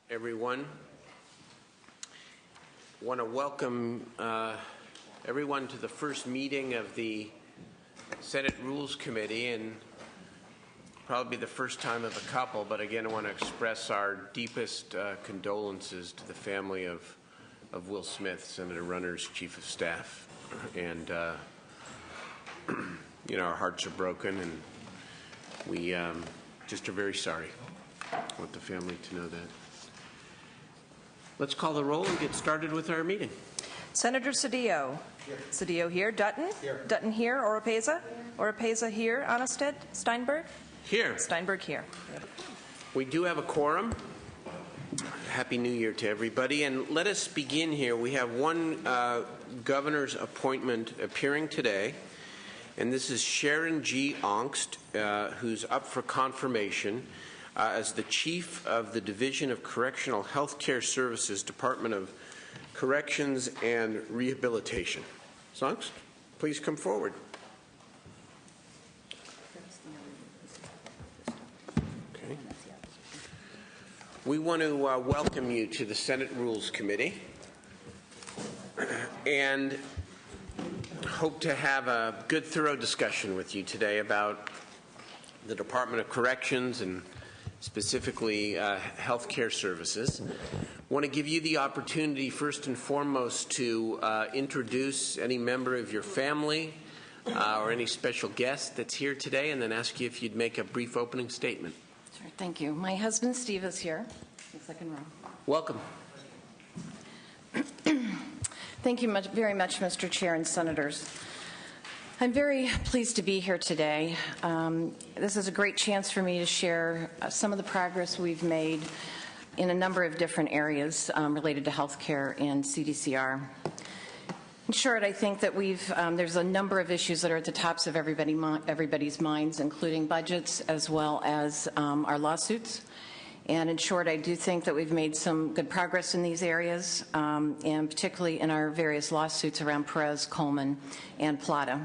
Everyone. I want to welcome everyone to the first meeting of the Senate Rules Committee, and probably the first time of a couple, but again I want to express our deepest condolences to the family of Will Smith, Senator Runner's Chief of Staff. And our hearts are broken, and we just are very sorry. I want the family to know that. Let's call the roll and get started with our meeting. Senator Cedillo. Here. Cedillo here. Dutton? Here. Dutton here. Oropeza? Oropeza here. Onnested? Steinberg? Here. Steinberg here. We do have a quorum. Happy New Year to everybody. And let us begin here. We have one governor's appointment appearing today, and this is Sharon G. Ongst, who's up for confirmation as the Chief of the Division of Correctional Health Care Services, Department of Corrections and Rehabilitation. Ongst, please come forward. Okay. We want to welcome you to the Senate Rules Committee and hope to have a good, thorough discussion with you today about the Department of Corrections and specifically health care services. I want to give you the opportunity first and foremost to introduce any member of your family or any special guest that's here today, and then ask you if you'd make a brief opening statement. Sure, thank you. My husband Steve is here. The second row. Welcome. Thank you very much, Mr. Chair and Senators. I'm very pleased to be here today. This is a great chance for me to share some of the progress we've made in a number of different areas related to healthcare and CDCR. In short, I think that there's a number of issues that are at the tops of everybody's minds, including budgets as well as our lawsuits. And in short, I do think that we've made some good progress in these areas, and particularly in our various lawsuits around Perez, Coleman, and Plata.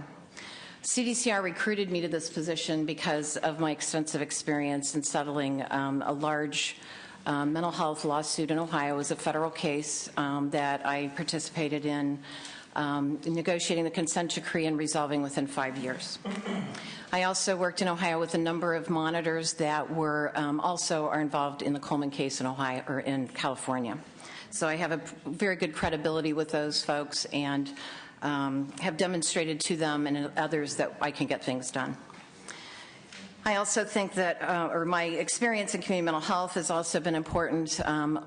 CDCR recruited me to this position because of my extensive experience in settling a large mental health lawsuit in Ohio. It was a federal case that I participated in negotiating the consent decree and resolving within 5 years. I also worked in Ohio with a number of monitors that were also are involved in the Coleman case in Ohio or in California. So I have a very good credibility with those folks and have demonstrated to them and others that I can get things done. I also think that, my experience in community mental health has also been important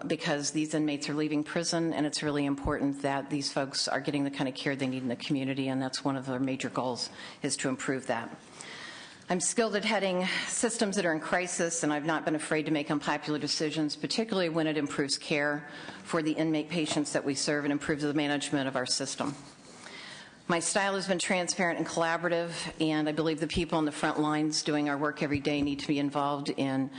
because these inmates are leaving prison, and it's really important that these folks are getting the kind of care they need in the community, and that's one of our major goals, is to improve that. I'm skilled at heading systems that are in crisis, and I've not been afraid to make unpopular decisions, particularly when it improves care for the inmate patients that we serve and improves the management of our system. My style has been transparent and collaborative, and I believe the people on the front lines doing our work every day need to be involved in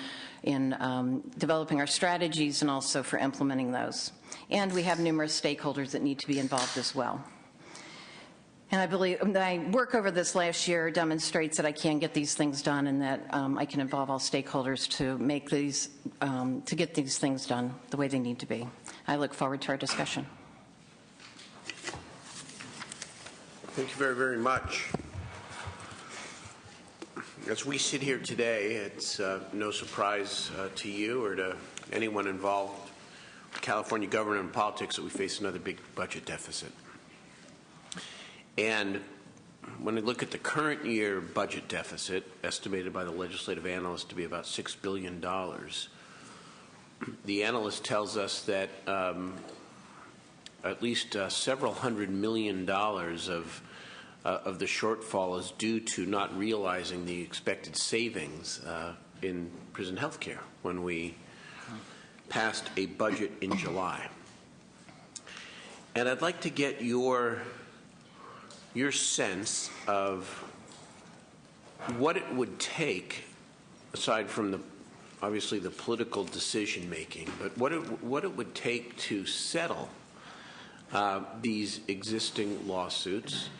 developing our strategies and also for implementing those. And we have numerous stakeholders that need to be involved as well. And I believe my work over this last year demonstrates that I can get these things done, and that I can involve all stakeholders to make these, to get these things done the way they need to be. I look forward to our discussion. Thank you very, very much. As we sit here today, it's no surprise to you or to anyone involved with California government and politics that we face another big budget deficit. And when we look at the current year budget deficit, estimated by the legislative analyst to be about $6 billion, the analyst tells us that at least several $100 million of the shortfall is due to not realizing the expected savings in prison health care when we passed a budget in July. And I'd like to get your sense of what it would take, aside from obviously the political decision making, but what it would take to settle these existing lawsuits,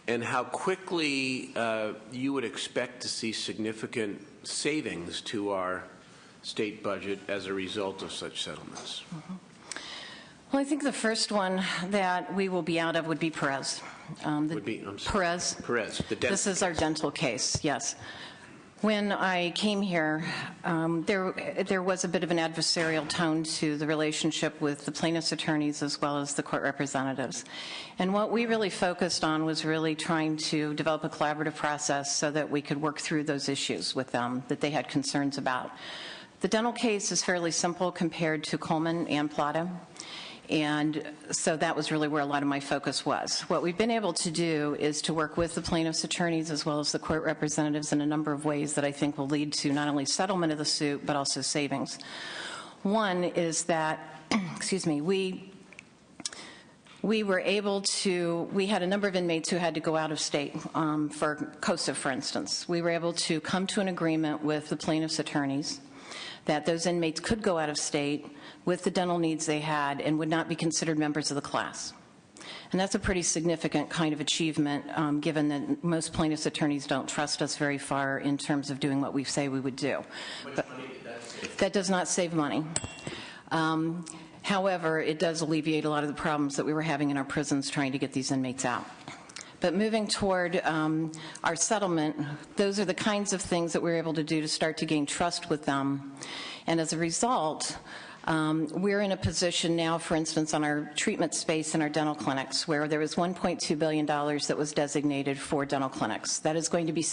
and how quickly you would expect to see significant savings to our state budget as a result of such settlements? Well, I think the first one that we will be out of would be Perez. I'm sorry. Perez. The dental This is our dental case, yes. When I came here, there was a bit of an adversarial tone to the relationship with the plaintiffs' attorneys as well as the court representatives. And what we really focused on was really trying to develop a collaborative process so that we could work through those issues with them that they had concerns about. The dental case is fairly simple compared to Coleman and Plata. And so that was really where a lot of my focus was. What we've been able to do is to work with the plaintiffs' attorneys as well as the court representatives in a number of ways that I think will lead to not only settlement of the suit, but also savings. One is that, excuse me, we were able to, we had a number of inmates who had to go out of state for COSA, for instance. We were able to come to an agreement with the plaintiffs' attorneys that those inmates could go out of state with the dental needs they had and would not be considered members of the class. And that's a pretty significant kind of achievement, given that most plaintiffs' attorneys don't trust us very far in terms of doing what we say we would do. But that does not save money. However, it does alleviate a lot of the problems that we were having in our prisons trying to get these inmates out. But moving toward our settlement, those are the kinds of things that we're able to do to start to gain trust with them. And as a result, we're in a position now, for instance, on our treatment space in our dental clinics, where there was $1.2 billion that was designated for dental clinics. That is going to be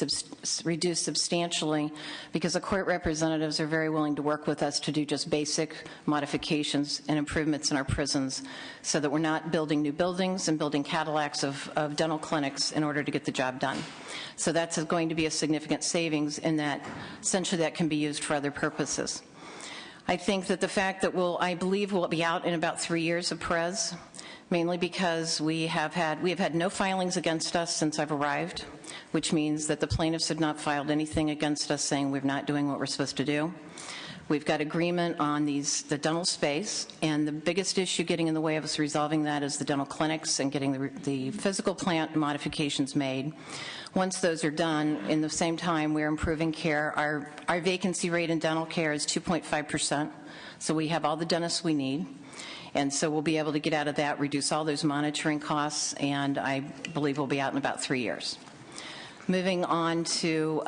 reduced substantially because the court representatives are very willing to work with us to do just basic modifications and improvements in our prisons so that we're not building new buildings and building Cadillacs of dental clinics in order to get the job done. So that's going to be a significant savings in that essentially that can be used for other purposes. I think that the fact that I believe we'll be out in about 3 years of Perez, mainly because we have had no filings against us since I've arrived, which means that the plaintiffs have not filed anything against us saying we're not doing what we're supposed to do. We've got agreement on the dental space, and the biggest issue getting in the way of us resolving that is the dental clinics and getting the physical plant modifications made. Once those are done, in the same time, we're improving care. Our vacancy rate in dental care is 2.5%, so we have all the dentists we need. And so we'll be able to get out of that, reduce all those monitoring costs, and I believe we'll be out in about 3 years. Moving on to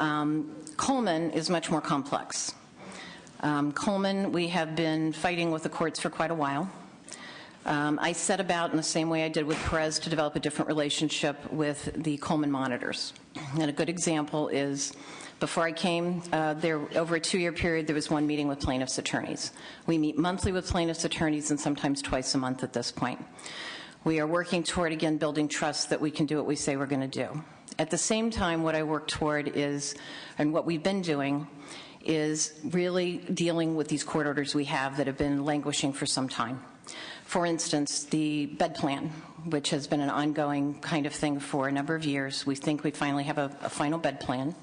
Coleman is much more complex. Coleman, we have been fighting with the courts for quite a while. I set about in the same way I did with Perez to develop a different relationship with the Coleman monitors. And a good example is before I came, over a 2-year period, there was one meeting with plaintiffs' attorneys. We meet monthly with plaintiffs' attorneys and sometimes twice a month at this point. We are working toward, again, building trust that we can do what we say we're going to do. At the same time, what I work toward is, and what we've been doing, is really dealing with these court orders we have that have been languishing for some time. For instance, the bed plan, which has been an ongoing kind of thing for a number of years. We think we finally have a final bed plan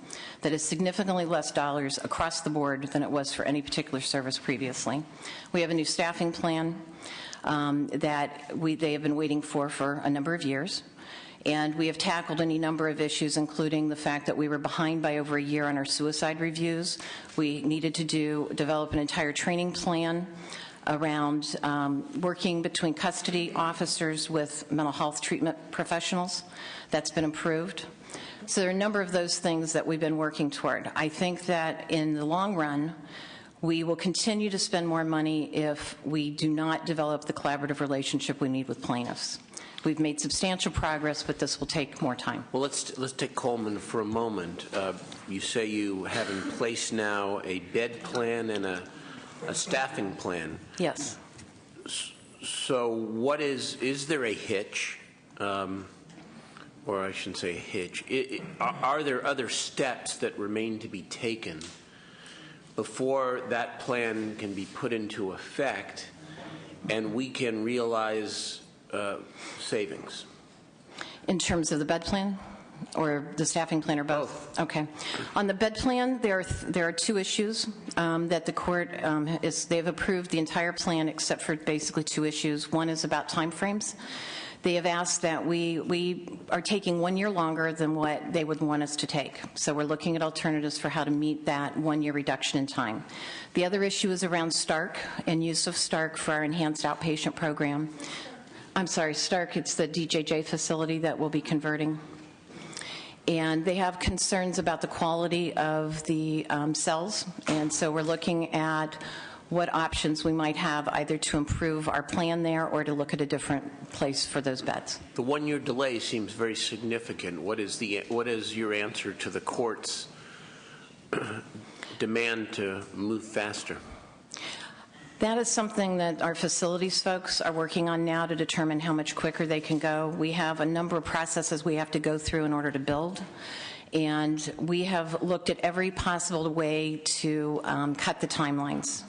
that is significantly less dollars across the board than it was for any particular service previously. We have a new staffing plan that they have been waiting for a number of years. And we have tackled any number of issues, including the fact that we were behind by over a year on our suicide reviews. We needed to develop an entire training plan around working between custody officers with mental health treatment professionals. That's been improved. So there are a number of those things that we've been working toward. I think that in the long run, we will continue to spend more money if we do not develop the collaborative relationship we need with plaintiffs. We've made substantial progress, but this will take more time. Well, let's take Coleman for a moment. You say you have in place now a bed plan and a staffing plan. Yes. So what is there a hitch, or I shouldn't say a hitch, are there other steps that remain to be taken before that plan can be put into effect and we can realize savings? In terms of the bed plan or the staffing plan or both? Okay. On the bed plan, there are 2 issues that the court they've approved the entire plan except for basically 2 issues. One is about timeframes. They have asked that we are taking 1 year longer than what they would want us to take. So we're looking at alternatives for how to meet that 1 year reduction in time. The other issue is around Stark and use of Stark for our enhanced outpatient program. I'm sorry, Stark, it's the DJJ facility that we'll be converting. And they have concerns about the quality of the cells, and so we're looking at what options we might have either to improve our plan there or to look at a different place for those beds. The 1 year delay seems very significant. What is your answer to the court's demand to move faster? That is something that our facilities folks are working on now to determine how much quicker they can go. We have a number of processes we have to go through in order to build, and we have looked at every possible way to cut the timelines.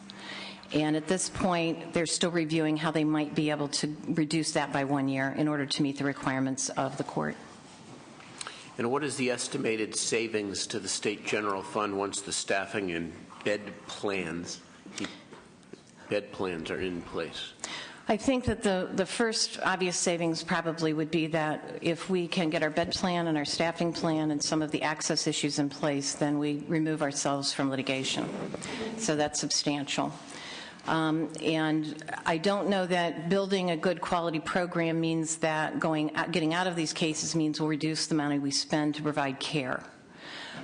And at this point, they're still reviewing how they might be able to reduce that by 1 year in order to meet the requirements of the court. And what is the estimated savings to the state general fund once the staffing and bed plans are in place? I think that the first obvious savings probably would be that if we can get our bed plan and our staffing plan and some of the access issues in place, then we remove ourselves from litigation. So that's substantial. And I don't know that building a good quality program means that getting out of these cases means we'll reduce the money we spend to provide care.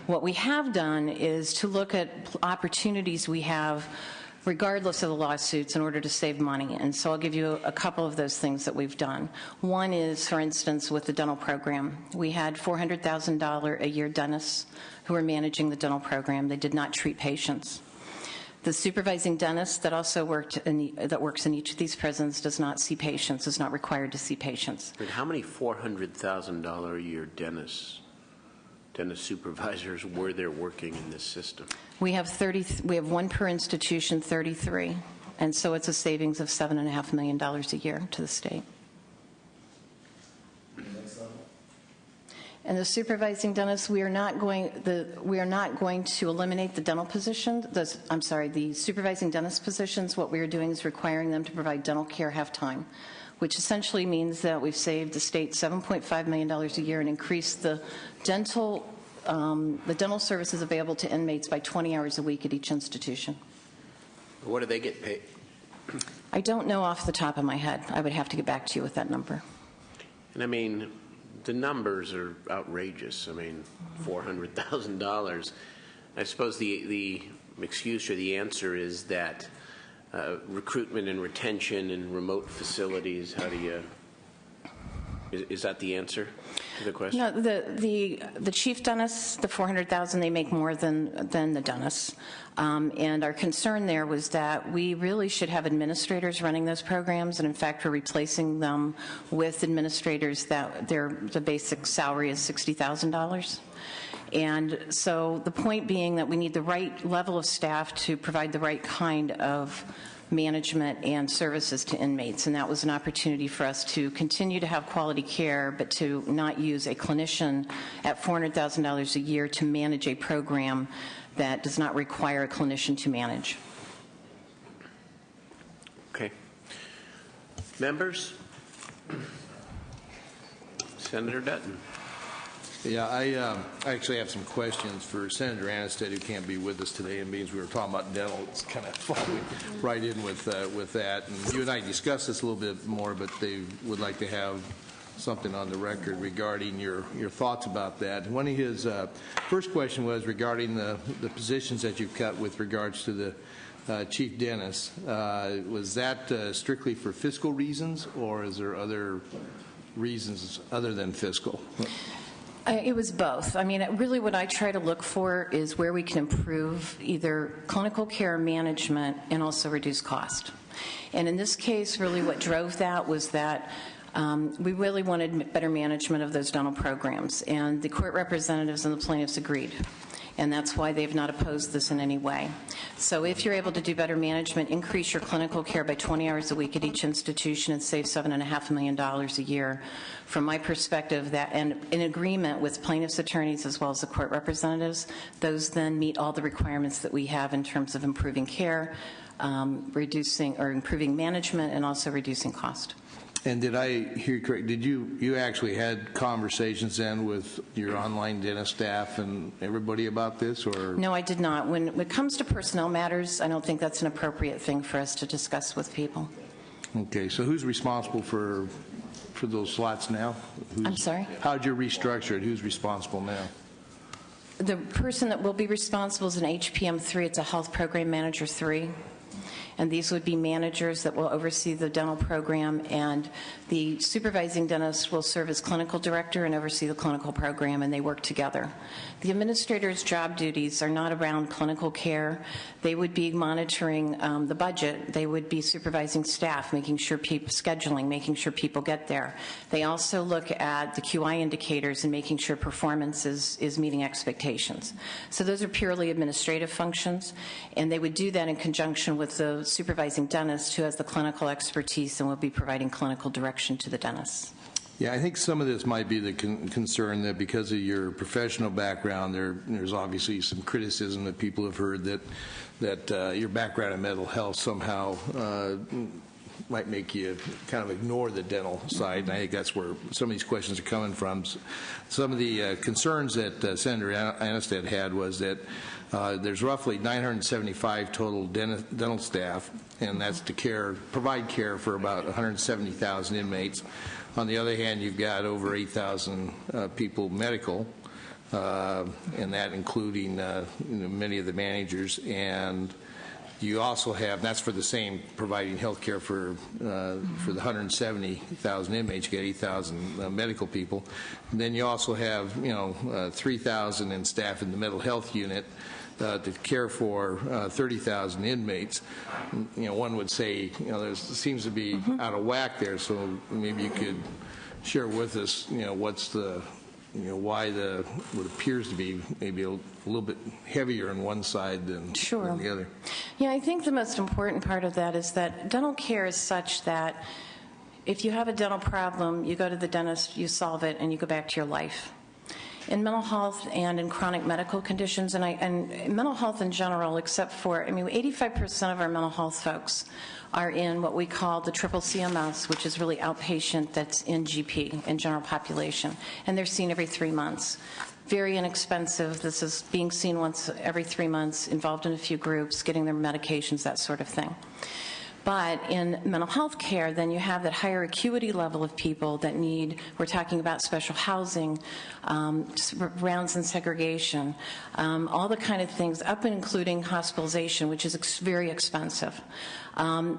What we have done is to look at opportunities we have regardless of the lawsuits in order to save money. And so I'll give you a couple of those things that we've done. One is, for instance, with the dental program. We had $400,000 a year dentists who were managing the dental program. They did not treat patients. The supervising dentist that also works in each of these prisons does not see patients, is not required to see patients. And how many $400,000 a year dentist supervisors were there working in this system? We have 30. We have one per institution, 33, and so it's a savings of $7.5 million a year to the state. And the supervising dentists, we are not going to eliminate the dental position. The supervising dentist positions. What we are doing is requiring them to provide dental care half-time, which essentially means that we've saved the state $7.5 million a year and increased the dental services available to inmates by 20 hours a week at each institution. What do they get paid? I don't know off the top of my head. I would have to get back to you with that number. And I mean, the numbers are outrageous. I mean, $400,000. I suppose the excuse or the answer is that recruitment and retention in remote facilities. How do you? Is that the answer to the question? No, the chief dentists, the $400,000, they make more than the dentists, and our concern there was that we really should have administrators running those programs, and in fact, we're replacing them with administrators that the basic salary is $60,000. And so the point being that we need the right level of staff to provide the right kind of management and services to inmates, and that was an opportunity for us to continue to have quality care, but to not use a clinician at $400,000 a year to manage a program that does not require a clinician to manage. Okay. Members? Senator Dutton. Yeah, I actually have some questions for Senator Anistad, who can't be with us today, and means we were talking about dental. It's kind of falling right in with that. And you and I discussed this a little bit more, but they would like to have something on the record regarding your thoughts about that. One of his first question was regarding the positions that you've cut with regards to the chief dentist. Was that strictly for fiscal reasons, or is there other reasons other than fiscal? It was both. I mean, really what I try to look for is where we can improve either clinical care management and also reduce cost. And in this case, really what drove that was that we really wanted better management of those dental programs, and the court representatives and the plaintiffs agreed. And that's why they've not opposed this in any way. So if you're able to do better management, increase your clinical care by 20 hours a week at each institution and save $7.5 million a year, from my perspective, that, and in agreement with plaintiffs' attorneys as well as the court representatives, those then meet all the requirements that we have in terms of improving care, reducing or improving management, and also reducing cost. And did I hear correct? Did you actually had conversations then with your online dentist staff and everybody about this, or? No, I did not. When it comes to personnel matters, I don't think that's an appropriate thing for us to discuss with people. Okay, so who's responsible for those slots now? I'm sorry? How'd you restructure it? Who's responsible now? The person that will be responsible is an HPM 3. It's a Health Program Manager 3. And these would be managers that will oversee the dental program, and the supervising dentist will serve as clinical director and oversee the clinical program, and they work together. The administrator's job duties are not around clinical care. They would be monitoring the budget. They would be supervising staff, making sure people, scheduling, making sure people get there. They also look at the QI indicators and making sure performance is meeting expectations. So those are purely administrative functions, and they would do that in conjunction with the supervising dentist who has the clinical expertise and will be providing clinical direction to the dentist. Yeah, I think some of this might be the concern that because of your professional background, there's obviously some criticism that people have heard that your background in mental health somehow might make you kind of ignore the dental side, and I think that's where some of these questions are coming from. Some of the concerns that Senator Anistad had was that there's roughly 975 total dental staff, and that's to provide care for about 170,000 inmates. On the other hand, you've got over 8,000 people medical, and that including many of the managers, and you also have, and that's for the same, providing health care for the 170,000 inmates. You get 8,000 medical people. And then you also have 3,000 in staff in the mental health unit to care for 30,000 inmates. One would say there seems to be out of whack there. So maybe you could share with us what's the why what appears to be maybe a little bit heavier on one side than the other. Yeah, I think the most important part of that is that dental care is such that if you have a dental problem, you go to the dentist, you solve it, and you go back to your life. In mental health and in chronic medical conditions, and mental health in general, except for, 85% of our mental health folks are in what we call the triple CMS, which is really outpatient, that's in GP, in general population, and they're seen every 3 months. Very inexpensive. This is being seen once every 3 months, involved in a few groups, getting their medications, that sort of thing. But in mental health care, then you have that higher acuity level of people that need, we're talking about special housing, rounds and segregation, all the kind of things, up and including hospitalization, which is very expensive.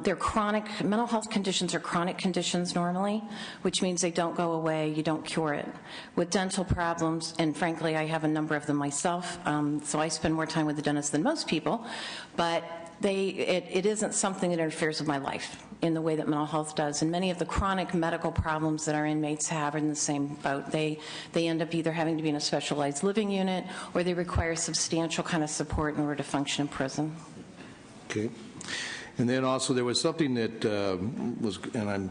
They're chronic, mental health conditions are chronic conditions normally, which means they don't go away, you don't cure it. With dental problems, and frankly, I have a number of them myself, so I spend more time with the dentist than most people, but it isn't something that interferes with my life in the way that mental health does. And many of the chronic medical problems that our inmates have are in the same boat. They end up either having to be in a specialized living unit or they require substantial kind of support in order to function in prison. Okay. And then also there was something that was, and I'm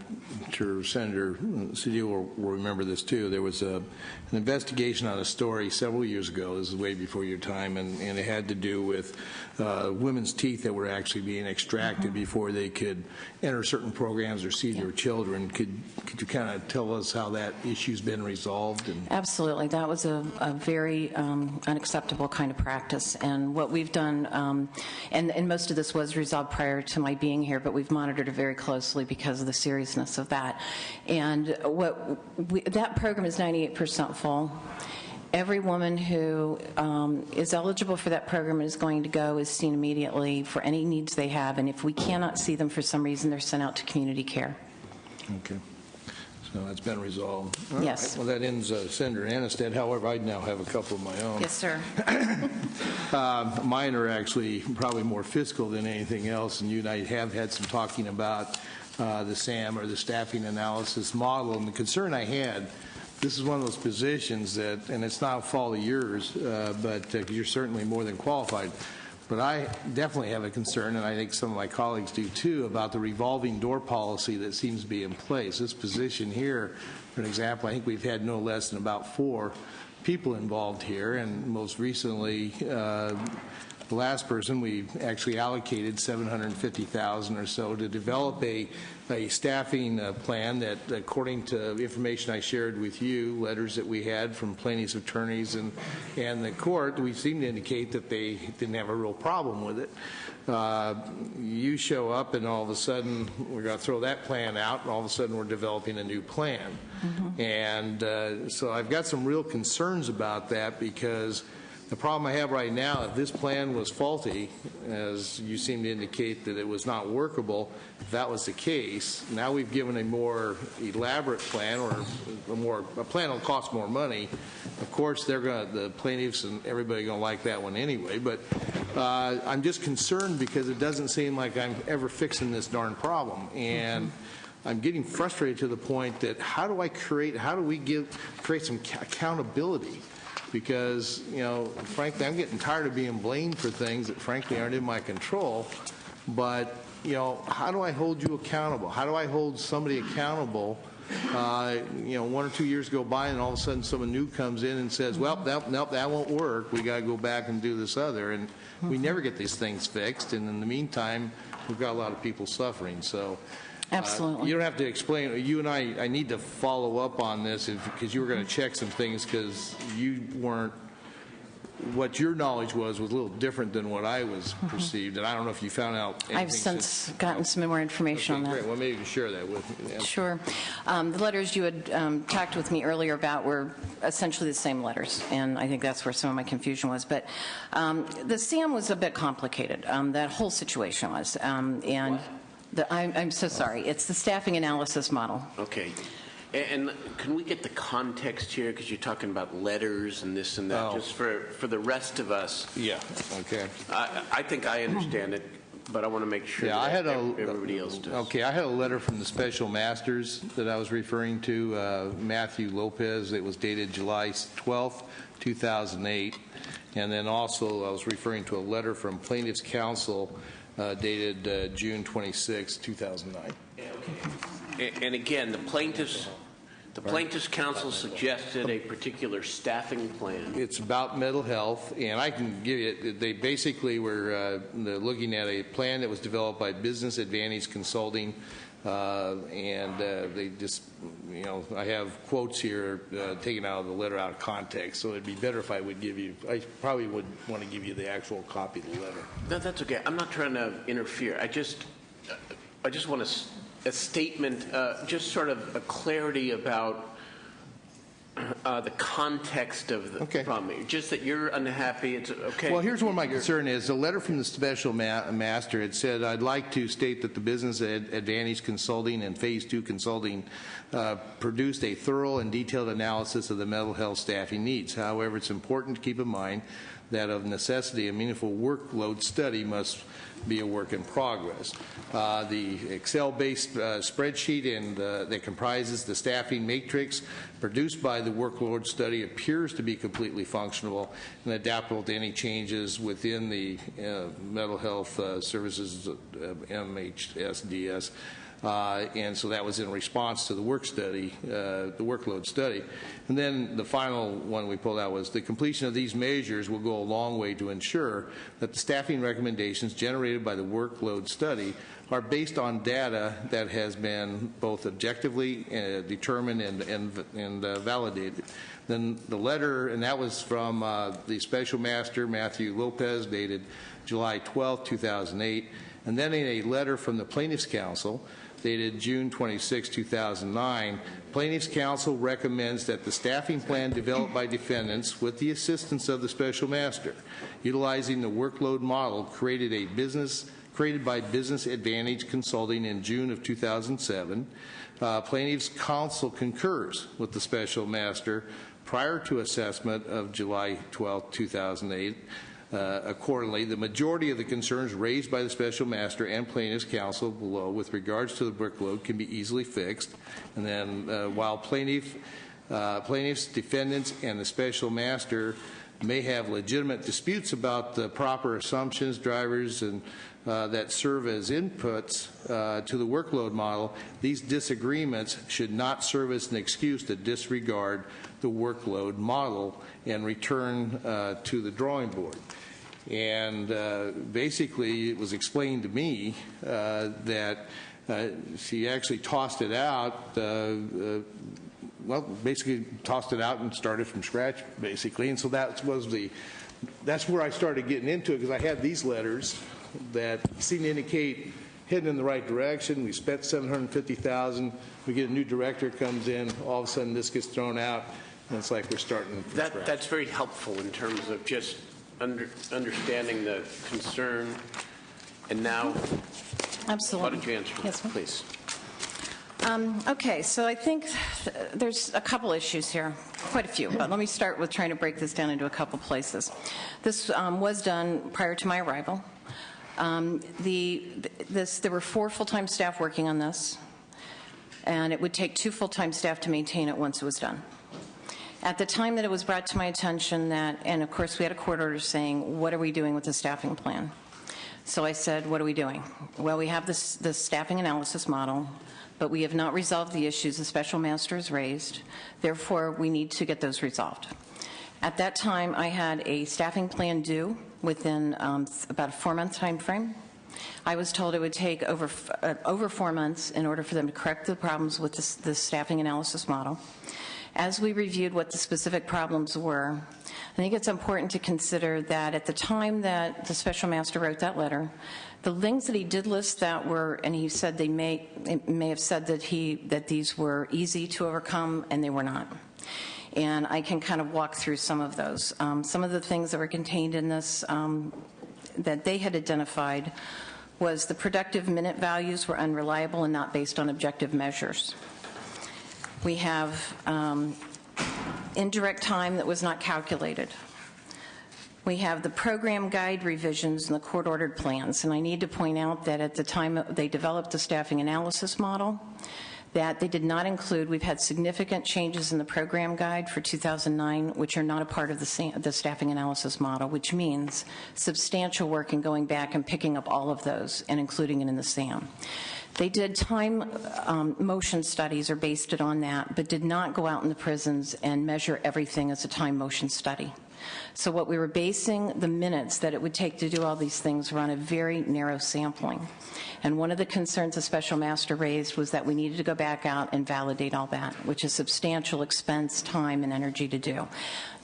sure Senator Cedillo will remember this too, there was an investigation on a story several years ago, this is way before your time, and it had to do with women's teeth that were actually being extracted before they could enter certain programs or see their children. Could you kind of tell us how that issue's been resolved? Absolutely. That was a very unacceptable kind of practice. And what we've done, and most of this was resolved prior to my being here, but we've monitored it very closely because of the seriousness of that. And that program is 98% full. Every woman who is eligible for that program and is going to go is seen immediately for any needs they have, and if we cannot see them for some reason, they're sent out to community care. Okay. So that's been resolved. All yes. Right. Well, that ends Senator Anistad. However, I now have a couple of my own. Yes, sir. Mine are actually probably more fiscal than anything else, and you and I have had some talking about the SAM, or the Staffing Analysis Model, and the concern I had, this is one of those positions that, and it's not a fault of yours, but you're certainly more than qualified, but I definitely have a concern, and I think some of my colleagues do too, about the revolving door policy that seems to be in place. This position here, for an example, I think we've had no less than about 4 people involved here, and most recently the last person, we actually allocated $750,000 or so to develop a staffing plan that, according to information I shared with you, letters that we had from plaintiffs' attorneys and the court, we seem to indicate that they didn't have a real problem with it. You show up and all of a sudden we're going to throw that plan out, and all of a sudden we're developing a new plan. And so I've got some real concerns about that, because the problem I have right now, if this plan was faulty, as you seem to indicate that it was not workable, if that was the case, now we've given a more elaborate plan, or a plan that will cost more money. Of course, the plaintiffs and everybody going to like that one anyway, but I'm just concerned because it doesn't seem like I'm ever fixing this darn problem. And I'm getting frustrated to the point that how do we create some accountability? Because, frankly, I'm getting tired of being blamed for things that, frankly, aren't in my control. But, how do I hold you accountable? How do I hold somebody accountable? 1 or 2 years go by, and all of a sudden someone new comes in and says, well, nope, that won't work. We got to go back and do this other. And we never get these things fixed. And in the meantime, we've got a lot of people suffering. So Absolutely. You don't have to explain. You and I need to follow up on this because you were going to check some things, because you weren't, what your knowledge was a little different than what I was perceived. And I don't know if you found out anything. I've since gotten some more information on that. Great. Well, maybe you can share that with me. Yeah. Sure. The letters you had talked with me earlier about were essentially the same letters, and I think that's where some of my confusion was. But the SAM was a bit complicated. That whole situation was. I'm so sorry. It's the staffing analysis model. Okay. And can we get the context here? Because you're talking about letters and this and that, just for the rest of us. Yeah. Okay. I think I understand it, but I want to make sure that everybody else does. Okay. I had a letter from the special masters that I was referring to, Matthew Lopez. It was dated July 12th, 2008. And then also I was referring to a letter from Plaintiffs' Counsel dated June 26, 2009. Okay. And again, the plaintiffs' counsel suggested a particular staffing plan. It's about mental health, and I can give you. They basically were looking at a plan that was developed by Business Advantage Consulting, and they just, I have quotes here taken out of the letter out of context. So it'd be better if I would give you. I probably would want to give you the actual copy of the letter. No, that's okay. I'm not trying to interfere. I just want a statement, just sort of a clarity about the context of the problem. Just that you're unhappy. It's okay. Well, here's what my concern is. The letter from the special master had said, I'd like to state that the Business Advantage Consulting and Phase 2 Consulting produced a thorough and detailed analysis of the mental health staffing needs. However, it's important to keep in mind that of necessity, a meaningful workload study must be a work in progress. The Excel-based spreadsheet and that comprises the staffing matrix produced by the workload study appears to be completely functional and adaptable to any changes within the mental health services MHSDS. And so that was in response to the workload study. And then the final one we pulled out was the completion of these measures will go a long way to ensure that the staffing recommendations generated by the workload study are based on data that has been both objectively determined and validated. Then the letter, and that was from the special master, Matthew Lopez, dated July 12, 2008. And then in a letter from the Plaintiffs' Counsel, dated June 26, 2009, Plaintiffs' Counsel recommends that the staffing plan developed by defendants with the assistance of the special master, utilizing the workload model created by Business Advantage Consulting in June of 2007. Plaintiffs' Counsel concurs with the special master prior to assessment of July 12, 2008. Accordingly, the majority of the concerns raised by the special master and plaintiffs' counsel below with regards to the workload can be easily fixed. And then while plaintiffs, defendants, and the special master may have legitimate disputes about the proper assumptions, drivers, and that serve as inputs to the workload model, these disagreements should not serve as an excuse to disregard the workload model and return to the drawing board. And basically, it was explained to me that she actually tossed it out, well, basically tossed it out and started from scratch, basically. And so that's where I started getting into it, because I had these letters that seem to indicate heading in the right direction. We spent $750,000. We get a new director comes in. All of a sudden, this gets thrown out, and it's like we're starting from scratch. That's very helpful in terms of just understanding the concern. And now, Absolutely. why don't you answer, Yes, ma'am. please? Okay, so I think there's a couple issues here, quite a few, but let me start with trying to break this down into a couple places. This was done prior to my arrival. There were 4 full-time staff working on this, and it would take 2 full-time staff to maintain it once it was done. At the time that it was brought to my attention that, and of course we had a court order saying, what are we doing with the staffing plan? So I said, what are we doing? Well, we have the staffing analysis model, but we have not resolved the issues the special master has raised. Therefore, we need to get those resolved. At that time, I had a staffing plan due within about a 4-month time frame. I was told it would take over 4 months in order for them to correct the problems with the staffing analysis model. As we reviewed what the specific problems were, I think it's important to consider that at the time that the special master wrote that letter, the things that he did list that were, and he said they may have said that these were easy to overcome, and they were not. And I can kind of walk through some of those. Some of the things that were contained in this that they had identified was the productive minute values were unreliable and not based on objective measures. We have indirect time that was not calculated. We have the program guide revisions and the court-ordered plans. And I need to point out that at the time they developed the staffing analysis model, that they did not include, we've had significant changes in the program guide for 2009, which are not a part of the staffing analysis model, which means substantial work in going back and picking up all of those and including it in the SAM. They did time motion studies or based it on that, but did not go out in the prisons and measure everything as a time motion study. So what we were basing the minutes that it would take to do all these things were on a very narrow sampling. And one of the concerns the special master raised was that we needed to go back out and validate all that, which is substantial expense, time, and energy to do.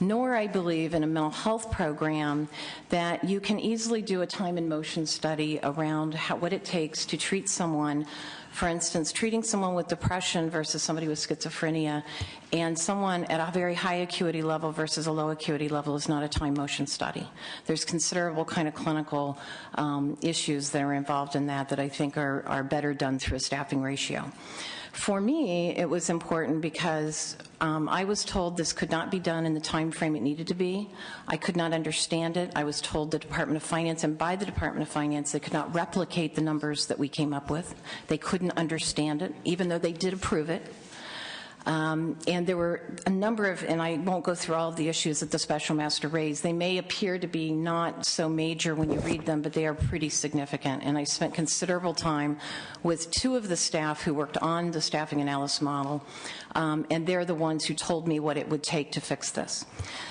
Nor, I believe, in a mental health program that you can easily do a time and motion study around what it takes to treat someone. For instance, treating someone with depression versus somebody with schizophrenia, and someone at a very high acuity level versus a low acuity level is not a time motion study. There's considerable kind of clinical issues that are involved in that I think are better done through a staffing ratio. For me, it was important because I was told this could not be done in the time frame it needed to be. I could not understand it. I was told the Department of Finance, and by the Department of Finance, they could not replicate the numbers that we came up with. They couldn't understand it, even though they did approve it. And there were a number of, and I won't go through all of the issues that the special master raised. They may appear to be not so major when you read them, but they are pretty significant. And I spent considerable time with 2 of the staff who worked on the staffing analysis model, and they're the ones who told me what it would take to fix this.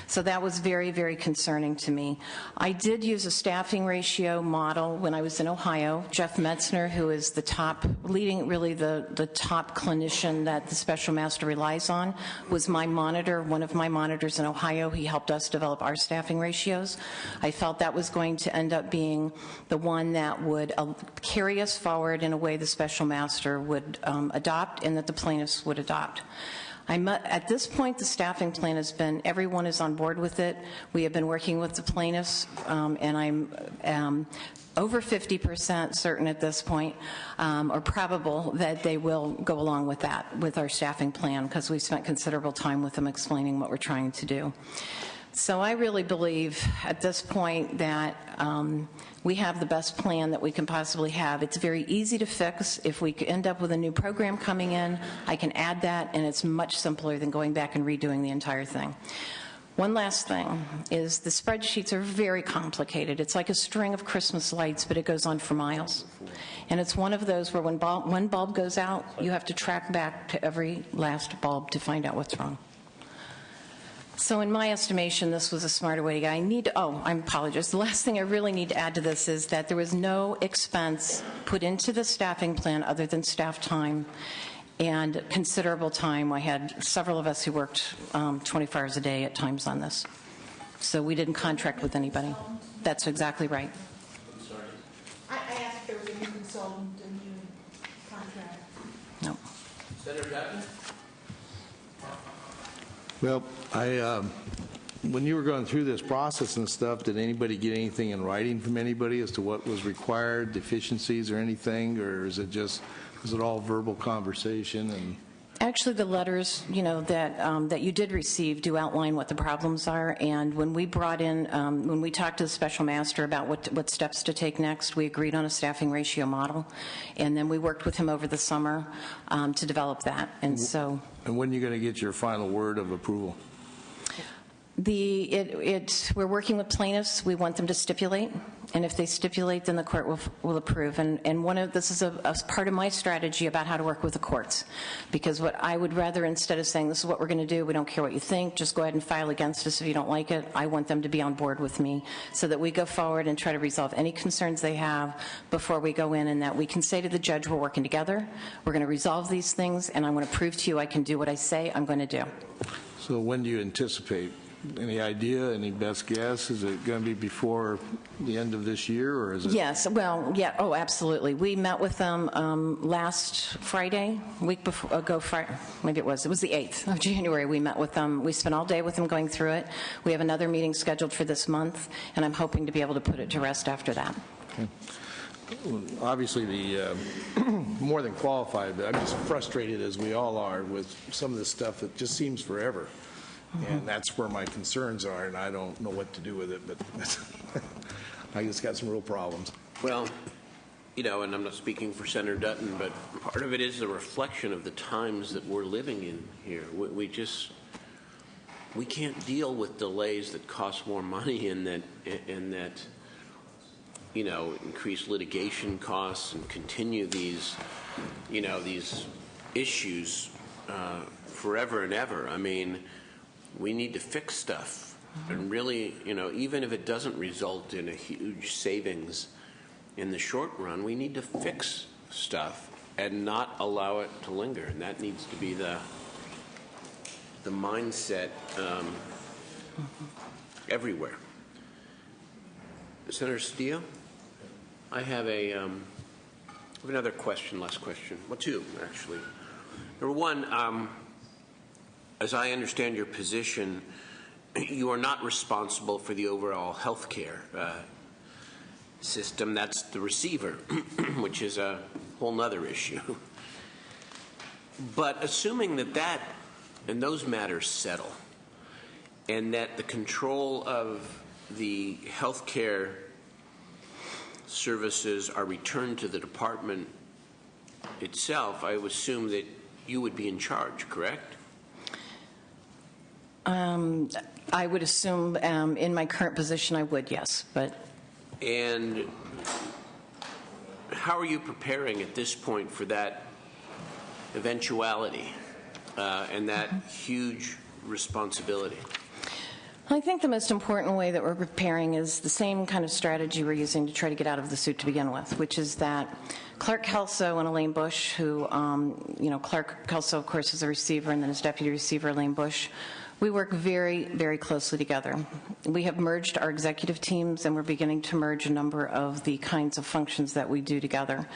So that was very, very concerning to me. I did use a staffing ratio model when I was in Ohio. Jeff Metzner, who is the top, leading really the top clinician that the special master relies on, was my monitor, one of my monitors in Ohio. He helped us develop our staffing ratios. I felt that was going to end up being the one that would carry us forward in a way the special master would adopt and that the plaintiffs would adopt. At this point, the staffing plan has been, everyone is on board with it. We have been working with the plaintiffs, and I'm over 50% certain at this point, or probable, that they will go along with that, with our staffing plan, because we spent considerable time with them explaining what we're trying to do. So I really believe at this point that we have the best plan that we can possibly have. It's very easy to fix. If we end up with a new program coming in, I can add that, and it's much simpler than going back and redoing the entire thing. One last thing is the spreadsheets are very complicated. It's like a string of Christmas lights, but it goes on for miles. And it's one of those where when one bulb goes out, you have to track back to every last bulb to find out what's wrong. So in my estimation, this was a smarter way to go. I apologize. The last thing I really need to add to this is that there was no expense put into the staffing plan other than staff time and considerable time. I had several of us who worked 24 hours a day at times on this. So we didn't contract with anybody. That's exactly right. I asked if there was a new consultant, a new contract. No. Senator Dutton? Well, when you were going through this process and stuff, did anybody get anything in writing from anybody as to what was required, deficiencies or anything, or is it all verbal conversation? And Actually, the letters, that you did receive do outline what the problems are, and when we brought in, when we talked to the special master about what steps to take next, we agreed on a staffing ratio model, and then we worked with him over the summer to develop that, and so... And when are you going to get your final word of approval? We're working with plaintiffs. We want them to stipulate, and if they stipulate, then the court will approve. And this is a part of my strategy about how to work with the courts, because what I would rather, instead of saying this is what we're going to do, we don't care what you think, just go ahead and file against us if you don't like it, I want them to be on board with me so that we go forward and try to resolve any concerns they have before we go in, and that we can say to the judge, we're working together, we're going to resolve these things, and I want to prove to you I can do what I say I'm going to do. So when do you anticipate? Any idea, any best guess? Is it going to be before the end of this year, or is it? Yes, well, yeah, oh, absolutely. We met with them last Friday, week ago, maybe it was the 8th of January. We met with them. We spent all day with them going through it. We have another meeting scheduled for this month, and I'm hoping to be able to put it to rest after that. Okay. Well, obviously, the more than qualified, but I'm just frustrated, as we all are, with some of this stuff that just seems forever. And that's where my concerns are, and I don't know what to do with it, but I just got some real problems. Well, and I'm not speaking for Senator Dutton, but part of it is a reflection of the times that we're living in here. We can't deal with delays that cost more money and that increase litigation costs and continue these issues forever and ever. I mean, we need to fix stuff, and really, even if it doesn't result in a huge savings in the short run, we need to fix stuff and not allow it to linger, and that needs to be the mindset everywhere. Senator Steele, I have another question, last question. Well, two, actually. Number one, as I understand your position, you are not responsible for the overall health care system. That's the receiver, which is a whole nother issue. But assuming that and those matters settle, and that the control of the health care services are returned to the department itself, I would assume that you would be in charge, correct? I would assume in my current position I would, yes. And how are you preparing at this point for that eventuality and that huge responsibility? I think the most important way that we're preparing is the same kind of strategy we're using to try to get out of the suit to begin with, which is that Clark Kelso and Elaine Bush, who, Clark Kelso, of course, is a receiver, and then his deputy receiver, Elaine Bush, we work very, very closely together. We have merged our executive teams, and we're beginning to merge a number of the kinds of functions that we do together,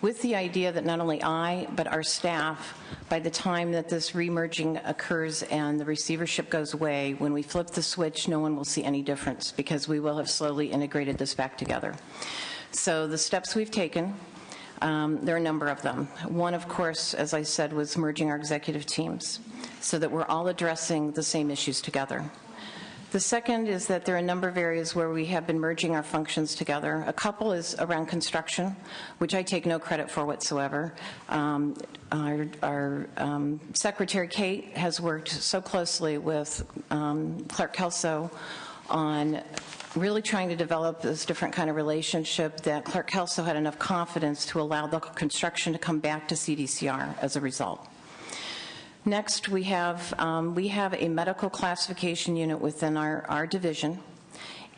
with the idea that not only I, but our staff, by the time that this remerging occurs and the receivership goes away, when we flip the switch, no one will see any difference, because we will have slowly integrated this back together. So the steps we've taken, there are a number of them. One, of course, as I said, was merging our executive teams so that we're all addressing the same issues together. The second is that there are a number of areas where we have been merging our functions together. A couple is around construction, which I take no credit for whatsoever. Our Secretary Kate has worked so closely with Clark Kelso on really trying to develop this different kind of relationship that Clark Kelso had enough confidence to allow the construction to come back to CDCR as a result. Next, we have a medical classification unit within our division,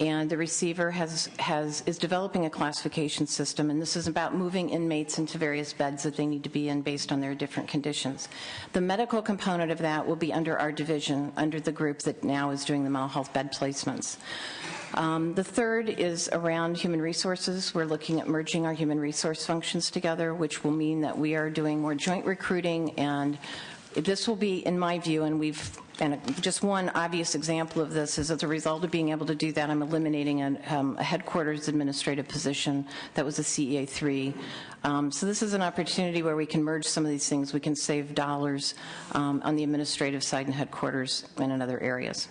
and the receiver is developing a classification system, and this is about moving inmates into various beds that they need to be in based on their different conditions. The medical component of that will be under our division, under the group that now is doing the mental health bed placements. The third is around human resources. We're looking at merging our human resource functions together, which will mean that we are doing more joint recruiting, and this will be, in my view, and just one obvious example of this is as a result of being able to do that, I'm eliminating a headquarters administrative position that was a CEA3. So this is an opportunity where we can merge some of these things. We can save dollars on the administrative side in headquarters and in other areas.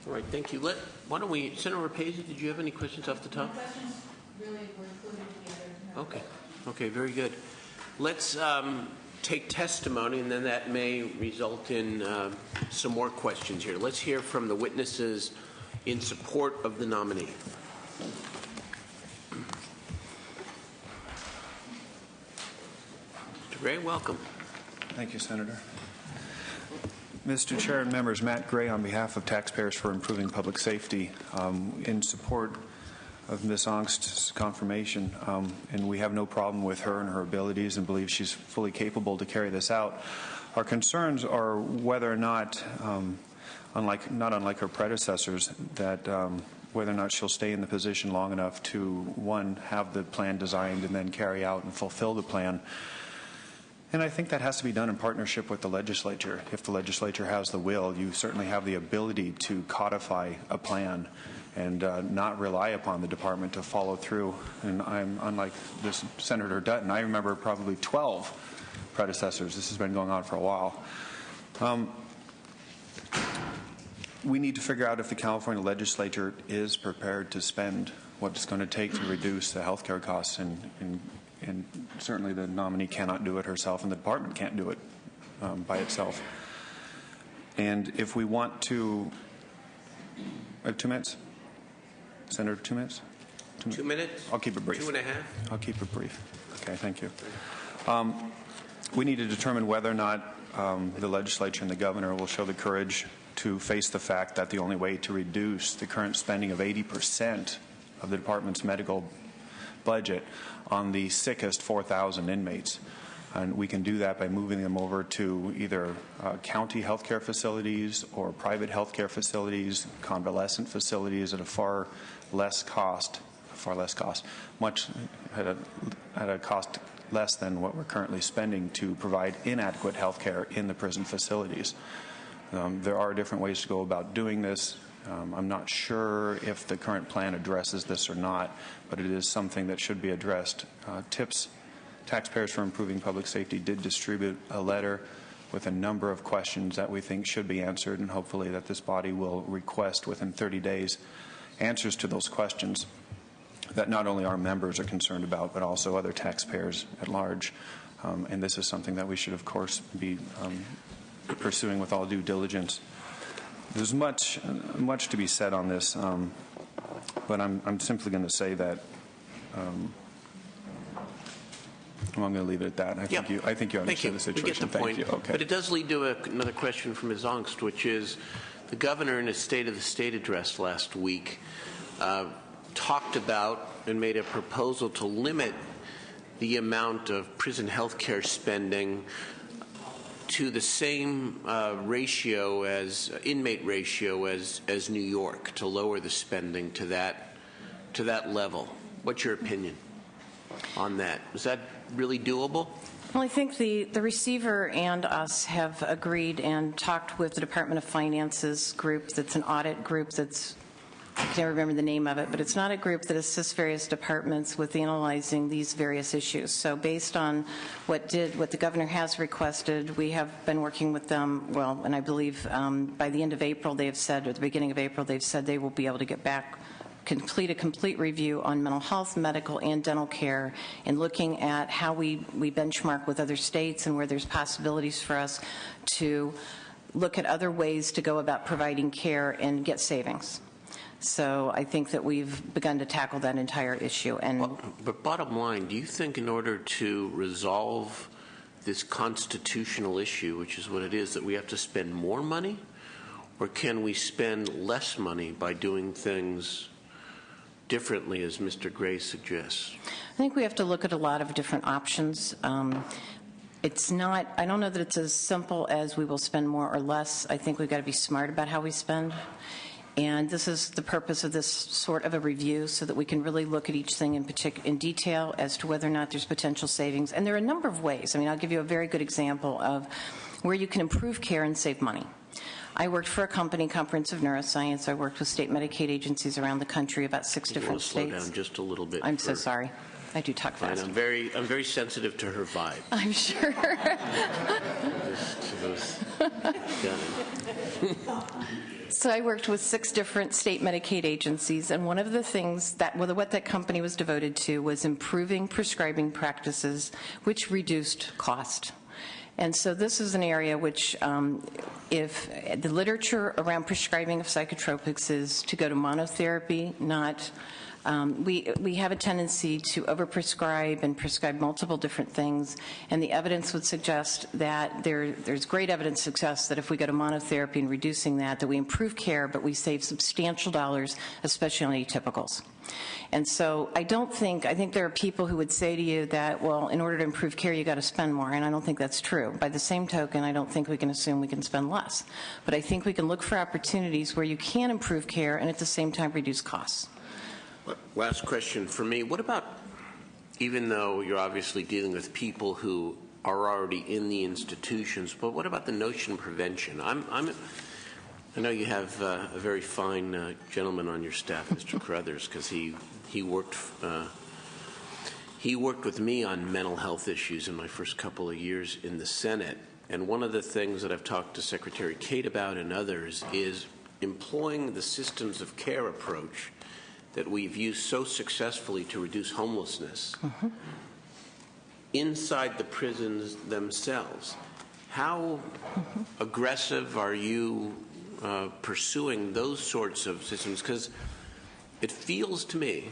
All right, thank you. Why don't we, Senator Rapace, did you have any questions off the top? My questions really were included together. Okay, very good. Let's take testimony, and then that may result in some more questions here. Let's hear from the witnesses in support of the nominee. Mr. Gray, welcome. Thank you, Senator. Mr. Chair and members, Matt Gray on behalf of Taxpayers for Improving Public Safety, in support of Ms. Angst's confirmation, and we have no problem with her and her abilities and believe she's fully capable to carry this out. Our concerns are whether or not, not unlike her predecessors, that whether or not she'll stay in the position long enough to, one, have the plan designed and then carry out and fulfill the plan. And I think that has to be done in partnership with the legislature. If the legislature has the will, you certainly have the ability to codify a plan and not rely upon the department to follow through. And I'm unlike this Senator Dutton. I remember probably 12 predecessors. This has been going on for a while. We need to figure out if the California legislature is prepared to spend what it's going to take to reduce the health care costs, and certainly the nominee cannot do it herself, and the department can't do it by itself. And if we want to, I have 2 minutes. Senator, 2 minutes? 2 minutes? I'll keep it brief. 2.5? I'll keep it brief. Okay, thank you. We need to determine whether or not the legislature and the governor will show the courage to face the fact that the only way to reduce the current spending of 80% of the department's medical budget on the sickest 4,000 inmates. And we can do that by moving them over to either county health care facilities or private health care facilities, convalescent facilities at a far less cost, much at a cost less than what we're currently spending to provide inadequate health care in the prison facilities. There are different ways to go about doing this. I'm not sure if the current plan addresses this or not, but it is something that should be addressed. Taxpayers for Improving Public Safety did distribute a letter with a number of questions that we think should be answered, and hopefully that this body will request within 30 days answers to those questions that not only our members are concerned about, but also other taxpayers at large. And this is something that we should, of course, be pursuing with all due diligence. There's much to be said on this, but I'm simply going to say that I'm going to leave it at that. I think you understand the situation. We get the point. Thank you. Okay. But it does lead to another question from Ms. Angst, which is the governor in his State of the State address last week talked about and made a proposal to limit the amount of prison health care spending to the same ratio as inmate ratio as New York, to lower the spending to that level. What's your opinion on that? Is that really doable? Well, I think the receiver and us have agreed and talked with the Department of Finance's group. That's an audit group that's, I can't remember the name of it, but it's not a group that assists various departments with analyzing these various issues. So based on what the governor has requested, we have been working with them, well, and I believe by the end of April they have said, or the beginning of April, they've said they will be able to get back, complete a complete review on mental health, medical, and dental care, and looking at how we benchmark with other states and where there's possibilities for us to look at other ways to go about providing care and get savings. So I think that we've begun to tackle that entire issue. And but bottom line, do you think in order to resolve this constitutional issue, which is what it is, that we have to spend more money? Or can we spend less money by doing things differently, as Mr. Gray suggests? I think we have to look at a lot of different options. It's not, I don't know that it's as simple as we will spend more or less. I think we've got to be smart about how we spend. And this is the purpose of this sort of a review, so that we can really look at each thing in detail as to whether or not there's potential savings. And there are a number of ways. I mean, I'll give you a very good example of where you can improve care and save money. I worked for a company, Comprehensive Neuroscience. I worked with state Medicaid agencies around the country, about 6 different states. Slow down just a little bit. I'm so sorry. I do talk fast. I'm very sensitive to her vibe. I'm sure. So I worked with 6 different state Medicaid agencies, and one of the things what that company was devoted to was improving prescribing practices, which reduced cost. And so this is an area which, if the literature around prescribing of psychotropics is to go to monotherapy, not we have a tendency to overprescribe and prescribe multiple different things, and the evidence would suggest that there's great evidence to suggest that if we go to monotherapy and reducing that we improve care, but we save substantial dollars, especially on atypicals. And so I think there are people who would say to you that, well, in order to improve care, you got to spend more, and I don't think that's true. By the same token, I don't think we can assume we can spend less. But I think we can look for opportunities where you can improve care and at the same time reduce costs. Last question for me. What about, even though you're obviously dealing with people who are already in the institutions, but what about the notion of prevention? I know you have a very fine gentleman on your staff, Mr. Carruthers, because he worked with me on mental health issues in my first couple of years in the Senate. And one of the things that I've talked to Secretary Kate about and others is employing the systems of care approach that we've used so successfully to reduce homelessness inside the prisons themselves. How aggressive are you pursuing those sorts of systems? Because it feels to me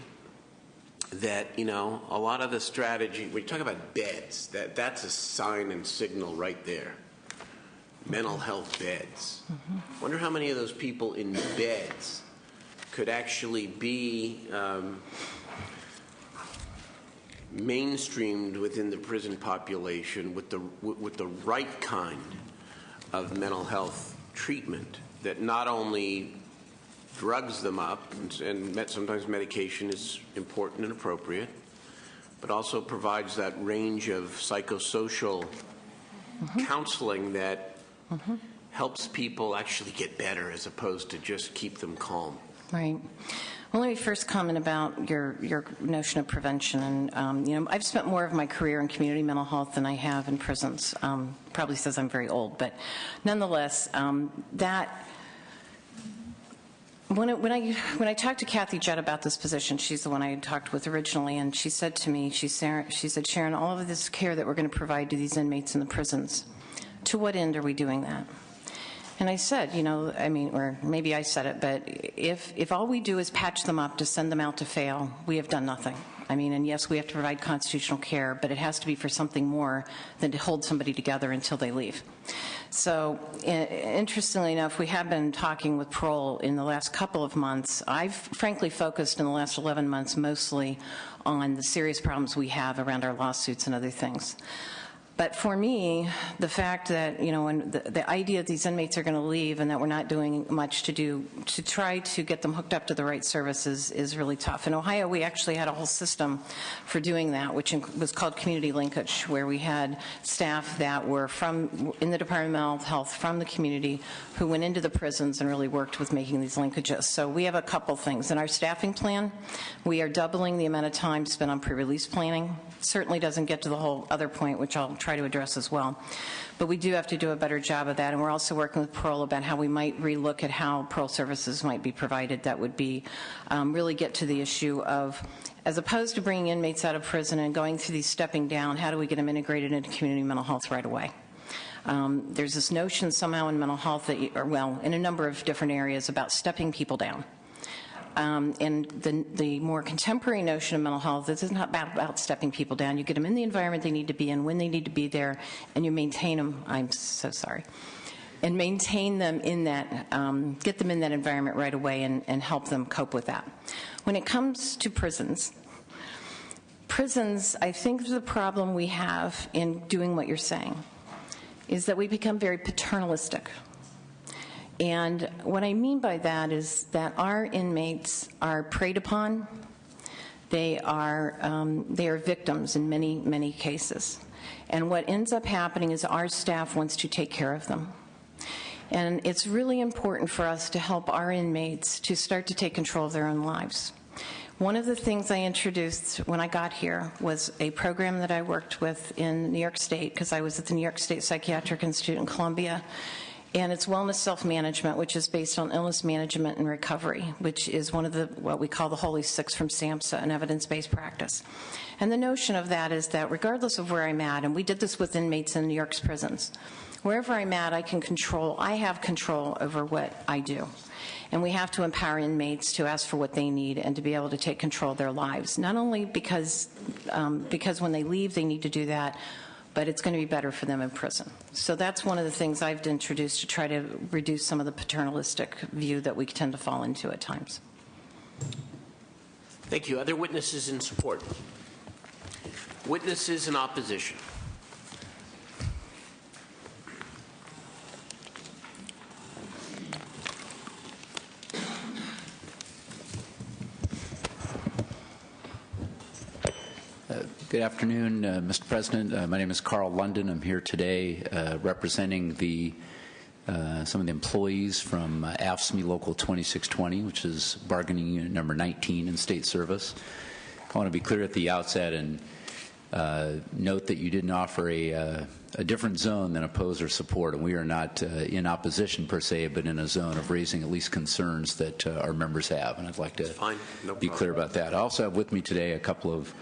that, a lot of the strategy, when you talk about beds, that's a sign and signal right there. Mental health beds. Wonder how many of those people in beds could actually be mainstreamed within the prison population with the right kind of mental health treatment that not only drugs them up, and sometimes medication is important and appropriate, but also provides that range of psychosocial counseling that helps people actually get better as opposed to just keep them calm. Right. Well, let me first comment about your notion of prevention. And I've spent more of my career in community mental health than I have in prisons. Probably says I'm very old, but nonetheless, that when I talked to Kathy Jett about this position, she's the one I talked with originally, and she said to me, she said, Sharon, all of this care that we're going to provide to these inmates in the prisons, to what end are we doing that? And I said, or maybe I said it, but if all we do is patch them up to send them out to fail, we have done nothing. And yes, we have to provide constitutional care, but it has to be for something more than to hold somebody together until they leave. So, interestingly enough, we have been talking with parole in the last couple of months. I've frankly focused in the last 11 months mostly on the serious problems we have around our lawsuits and other things. But for me, the fact that, and the idea that these inmates are going to leave and that we're not doing much to try to get them hooked up to the right services is really tough. In Ohio, we actually had a whole system for doing that, which was called community linkage, where we had staff that were in the Department of Mental Health from the community who went into the prisons and really worked with making these linkages. So we have a couple things. In our staffing plan, we are doubling the amount of time spent on pre-release planning. Certainly doesn't get to the whole other point, which I'll try to address as well. But we do have to do a better job of that, and we're also working with parole about how we might relook at how parole services might be provided that would be really get to the issue of, as opposed to bringing inmates out of prison and going through these stepping down, how do we get them integrated into community mental health right away? There's this notion somehow in mental health that, in a number of different areas about stepping people down. And the more contemporary notion of mental health, this is not about stepping people down. You get them in the environment they need to be in, when they need to be there, and you maintain them. I'm so sorry. And maintain them in that, get them in that environment right away and help them cope with that. When it comes to prisons, I think the problem we have in doing what you're saying is that we become very paternalistic. And what I mean by that is that our inmates are preyed upon. They are victims in many, many cases. And what ends up happening is our staff wants to take care of them. And it's really important for us to help our inmates to start to take control of their own lives. One of the things I introduced when I got here was a program that I worked with in New York State, because I was at the New York State Psychiatric Institute in Columbia, and it's wellness self-management, which is based on illness management and recovery, which is one of the what we call the Holy Six from SAMHSA, an evidence-based practice. And the notion of that is that regardless of where I'm at, and we did this with inmates in New York's prisons, wherever I'm at, I have control over what I do. And we have to empower inmates to ask for what they need and to be able to take control of their lives, not only because when they leave they need to do that, but it's going to be better for them in prison. So that's one of the things I've introduced to try to reduce some of the paternalistic view that we tend to fall into at times. Thank you. Other witnesses in support? Witnesses in opposition? Good afternoon, Mr. President. My name is Carl London. I'm here today representing some of the employees from AFSCME Local 2620, which is bargaining unit number 19 in state service. I want to be clear at the outset and note that you didn't offer a different zone than oppose or support, and we are not in opposition per se, but in a zone of raising at least concerns that our members have, and I'd like to be clear about that. I also have with me today a couple of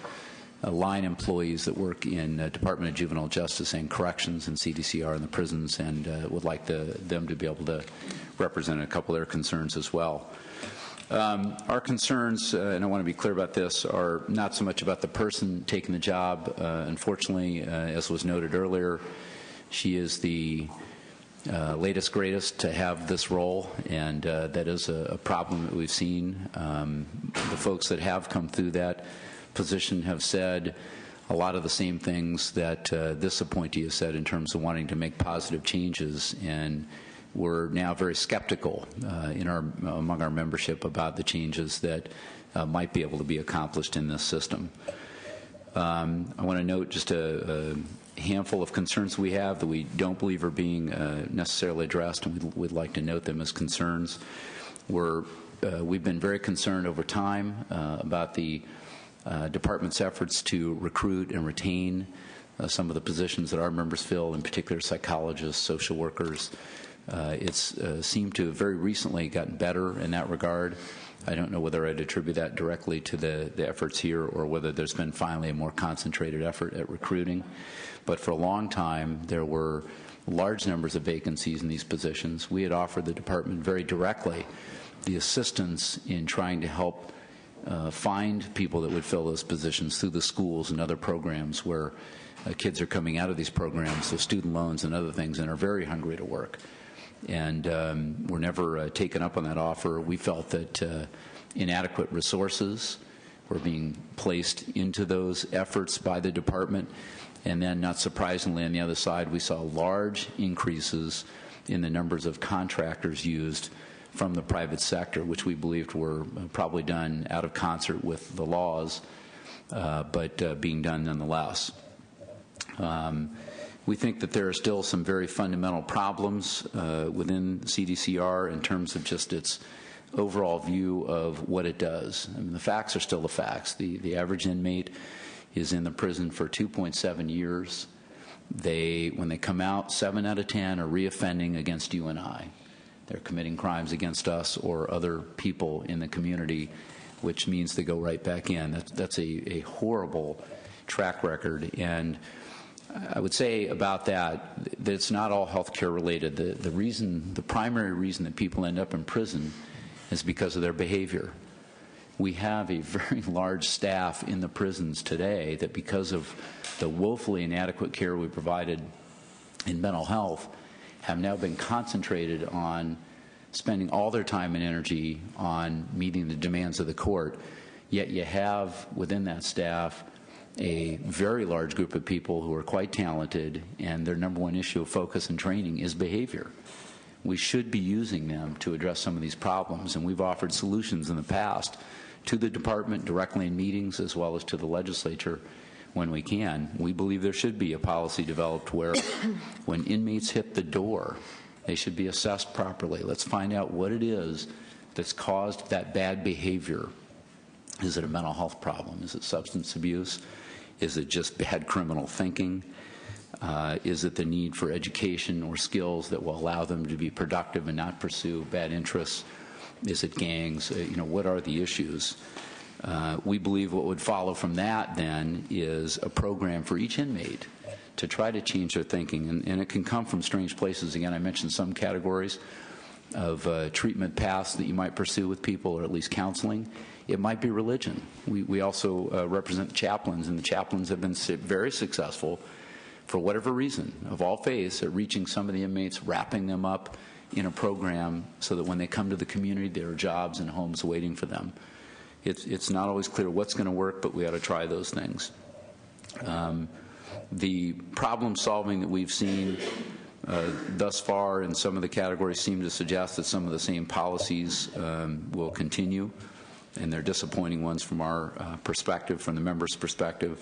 line employees that work in Department of Juvenile Justice and Corrections and CDCR in the prisons, and would like them to be able to represent a couple of their concerns as well. Our concerns, and I want to be clear about this, are not so much about the person taking the job. Unfortunately, as was noted earlier, she is the latest greatest to have this role, and that is a problem that we've seen. The folks that have come through that position have said a lot of the same things that this appointee has said in terms of wanting to make positive changes, and we're now very skeptical among our membership about the changes that might be able to be accomplished in this system. I want to note just a handful of concerns we have that we don't believe are being necessarily addressed, and we'd like to note them as concerns. We've been very concerned over time about the Department's efforts to recruit and retain some of the positions that our members fill, in particular psychologists, social workers. It's seemed to have very recently gotten better in that regard. I don't know whether I'd attribute that directly to the efforts here or whether there's been finally a more concentrated effort at recruiting. But for a long time, there were large numbers of vacancies in these positions. We had offered the Department very directly the assistance in trying to help find people that would fill those positions through the schools and other programs where kids are coming out of these programs, so student loans and other things, and are very hungry to work. And were never taken up on that offer. We felt that inadequate resources were being placed into those efforts by the Department. And then, not surprisingly, on the other side, we saw large increases in the numbers of contractors used from the private sector, which we believed were probably done out of concert with the laws, but being done nonetheless. We think that there are still some very fundamental problems within CDCR in terms of just its overall view of what it does. I mean, the facts are still the facts. The average inmate is in the prison for 2.7 years. When they come out, 7 out of 10 are reoffending against you and I. They're committing crimes against us or other people in the community, which means they go right back in. That's a horrible track record. And I would say about that it's not all health care related. The primary reason that people end up in prison is because of their behavior. We have a very large staff in the prisons today that, because of the woefully inadequate care we provided in mental health, have now been concentrated on spending all their time and energy on meeting the demands of the court. Yet you have within that staff a very large group of people who are quite talented, and their number one issue of focus and training is behavior. We should be using them to address some of these problems, and we've offered solutions in the past to the department directly in meetings as well as to the legislature when we can. We believe there should be a policy developed where when inmates hit the door, they should be assessed properly. Let's find out what it is that's caused that bad behavior. Is it a mental health problem? Is it substance abuse? Is it just bad criminal thinking? Is it the need for education or skills that will allow them to be productive and not pursue bad interests? Is it gangs? What are the issues? We believe what would follow from that then is a program for each inmate to try to change their thinking. And it can come from strange places. Again, I mentioned some categories of treatment paths that you might pursue with people, or at least counseling. It might be religion. We also represent chaplains, and the chaplains have been very successful, for whatever reason, of all faiths, at reaching some of the inmates, wrapping them up in a program so that when they come to the community, there are jobs and homes waiting for them. It's not always clear what's going to work, but we ought to try those things. The problem solving that we've seen thus far in some of the categories seem to suggest that some of the same policies will continue, and they're disappointing ones from our perspective, from the members' perspective.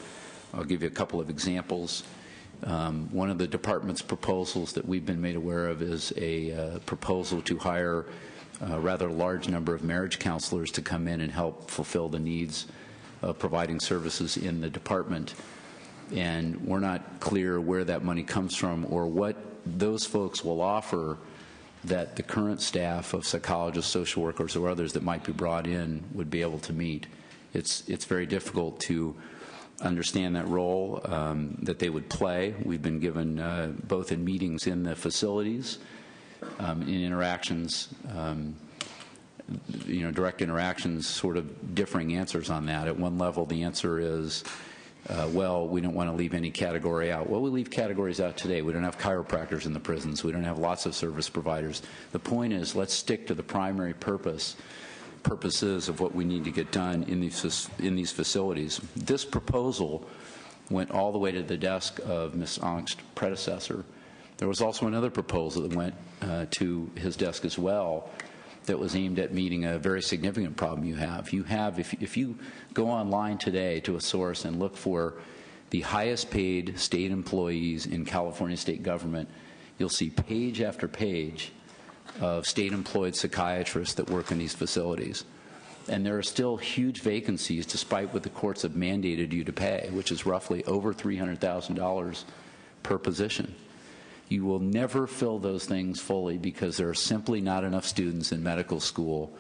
I'll give you a couple of examples. One of the department's proposals that we've been made aware of is a proposal to hire a rather large number of marriage counselors to come in and help fulfill the needs of providing services in the department. And we're not clear where that money comes from or what those folks will offer that the current staff of psychologists, social workers, or others that might be brought in would be able to meet. It's very difficult to understand that role that they would play. We've been given, both in meetings in the facilities, in interactions, direct interactions, sort of differing answers on that. At one level, the answer is, well, we don't want to leave any category out. Well, we leave categories out today. We don't have chiropractors in the prisons. We don't have lots of service providers. The point is, let's stick to the primary purposes of what we need to get done in these facilities. This proposal went all the way to the desk of Ms. Ongst's predecessor. There was also another proposal that went to his desk as well that was aimed at meeting a very significant problem you have. If you go online today to a source and look for the highest paid state employees in California state government, you'll see page after page of state-employed psychiatrists that work in these facilities. And there are still huge vacancies despite what the courts have mandated you to pay, which is roughly over $300,000 per position. You will never fill those things fully because there are simply not enough students in medical school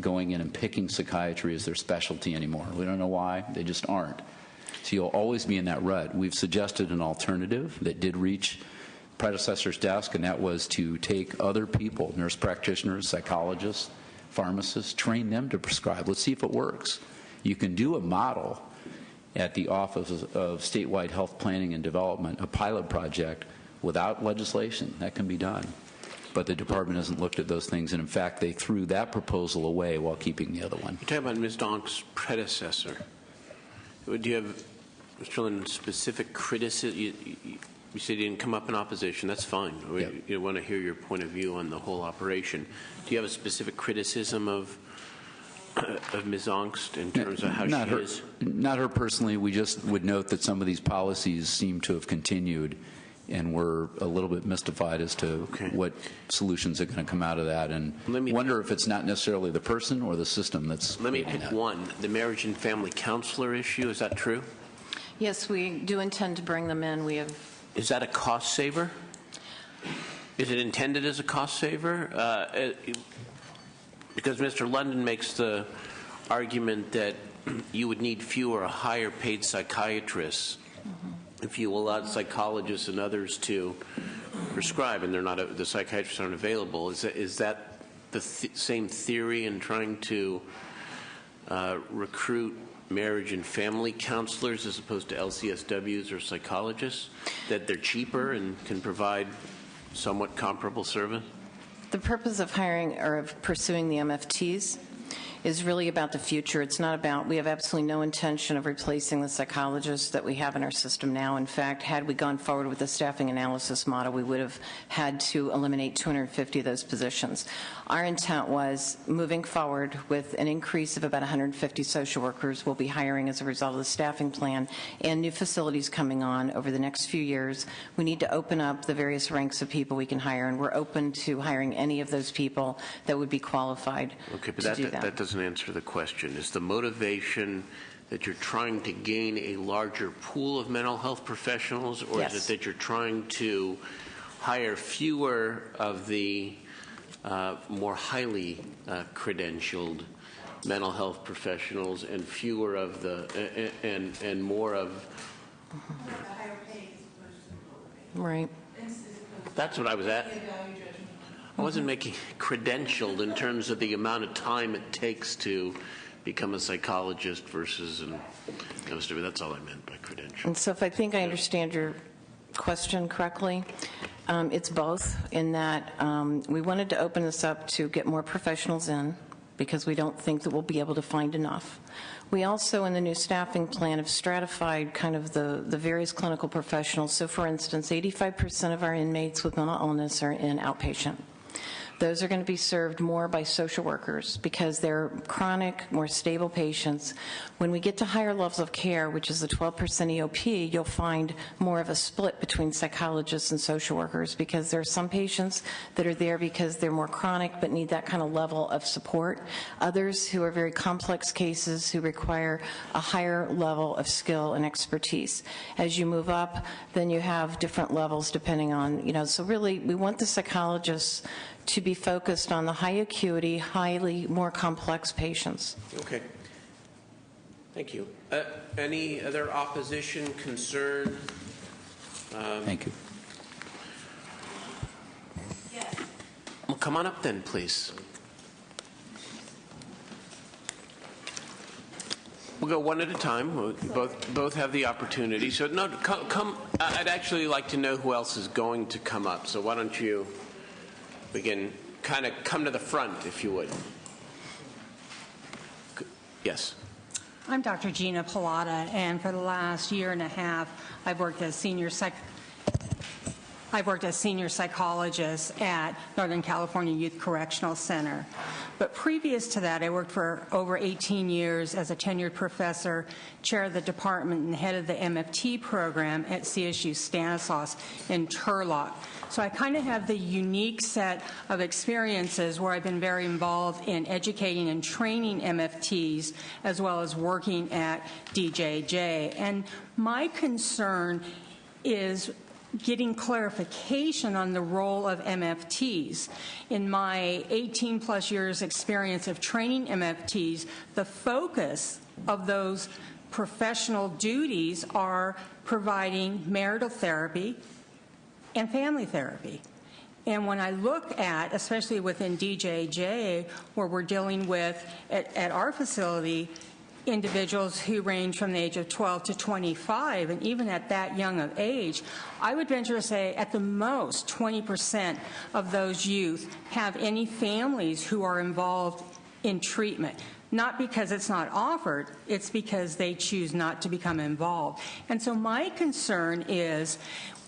going in and picking psychiatry as their specialty anymore. We don't know why. They just aren't. So you'll always be in that rut. We've suggested an alternative that did reach predecessor's desk, and that was to take other people, nurse practitioners, psychologists, pharmacists, train them to prescribe. Let's see if it works. You can do a model at the Office of Statewide Health Planning and Development, a pilot project, without legislation. That can be done. But the department hasn't looked at those things, and in fact, they threw that proposal away while keeping the other one. You're talking about Ms. Ongst's predecessor. Do you have, Mr. Linden, specific criticism? You said you didn't come up in opposition. That's fine. Yep. You want to hear your point of view on the whole operation. Do you have a specific criticism of Ms. Ongst in terms of how she is? Not her personally. We just would note that some of these policies seem to have continued, and we're a little bit mystified as to what solutions are going to come out of that, and wonder if it's not necessarily the person or the system that's. Let me pick one. The marriage and family counselor issue. Is that true? Yes, we do intend to bring them in. We have. Is that a cost saver? Is it intended as a cost saver? Because Mr. London makes the argument that you would need fewer or higher paid psychiatrists if you allowed psychologists and others to prescribe, and the psychiatrists aren't available. Is that the same theory in trying to recruit marriage and family counselors as opposed to LCSWs or psychologists, that they're cheaper and can provide somewhat comparable service? The purpose of hiring or of pursuing the MFTs is really about the future. It's not about, we have absolutely no intention of replacing the psychologists that we have in our system now. In fact, had we gone forward with the staffing analysis model, we would have had to eliminate 250 of those positions. Our intent was moving forward with an increase of about 150 social workers we'll be hiring as a result of the staffing plan and new facilities coming on over the next few years. We need to open up the various ranks of people we can hire, and we're open to hiring any of those people that would be qualified Okay, but to do that doesn't answer the question. Is the motivation that you're trying to gain a larger pool of mental health professionals, or Yes. is it that you're trying to hire fewer of the more highly credentialed mental health professionals and fewer of the and more of? Right. That's what I was at. I wasn't making credentialed in terms of the amount of time it takes to become a psychologist versus that's all I meant by credential. And so if I think I understand your question correctly, it's both in that we wanted to open this up to get more professionals in because we don't think that we'll be able to find enough. We also, in the new staffing plan, have stratified kind of the various clinical professionals. So, for instance, 85% of our inmates with mental illness are in outpatient. Those are going to be served more by social workers because they're chronic, more stable patients. When we get to higher levels of care, which is the 12% EOP, you'll find more of a split between psychologists and social workers because there are some patients that are there because they're more chronic but need that kind of level of support. Others who are very complex cases who require a higher level of skill and expertise. As you move up, then you have different levels depending on, so really we want the psychologists to be focused on the high acuity, highly more complex patients. Okay. Thank you. Any other opposition, concern? Thank you. Well, come on up then, please. We'll go one at a time. We'll both have the opportunity. So, no, come. I'd actually like to know who else is going to come up. So why don't you? We can kind of come to the front, if you would. Yes. I'm Dr. Gina Pilata, and for the last year and a half, I've worked as senior psychologist at Northern California Youth Correctional Center. But previous to that, I worked for over 18 years as a tenured professor, chair of the department, and head of the MFT program at CSU Stanislaus in Turlock. So I kind of have the unique set of experiences where I've been very involved in educating and training MFTs as well as working at DJJ. And my concern is getting clarification on the role of MFTs. In my 18-plus years experience of training MFTs, the focus of those professional duties are providing marital therapy and family therapy. And when I look at, especially within DJJ, where we're dealing with, at our facility, individuals who range from the age of 12 to 25, and even at that young of age, I would venture to say at the most 20% of those youth have any families who are involved in treatment. Not because it's not offered, it's because they choose not to become involved. And so my concern is,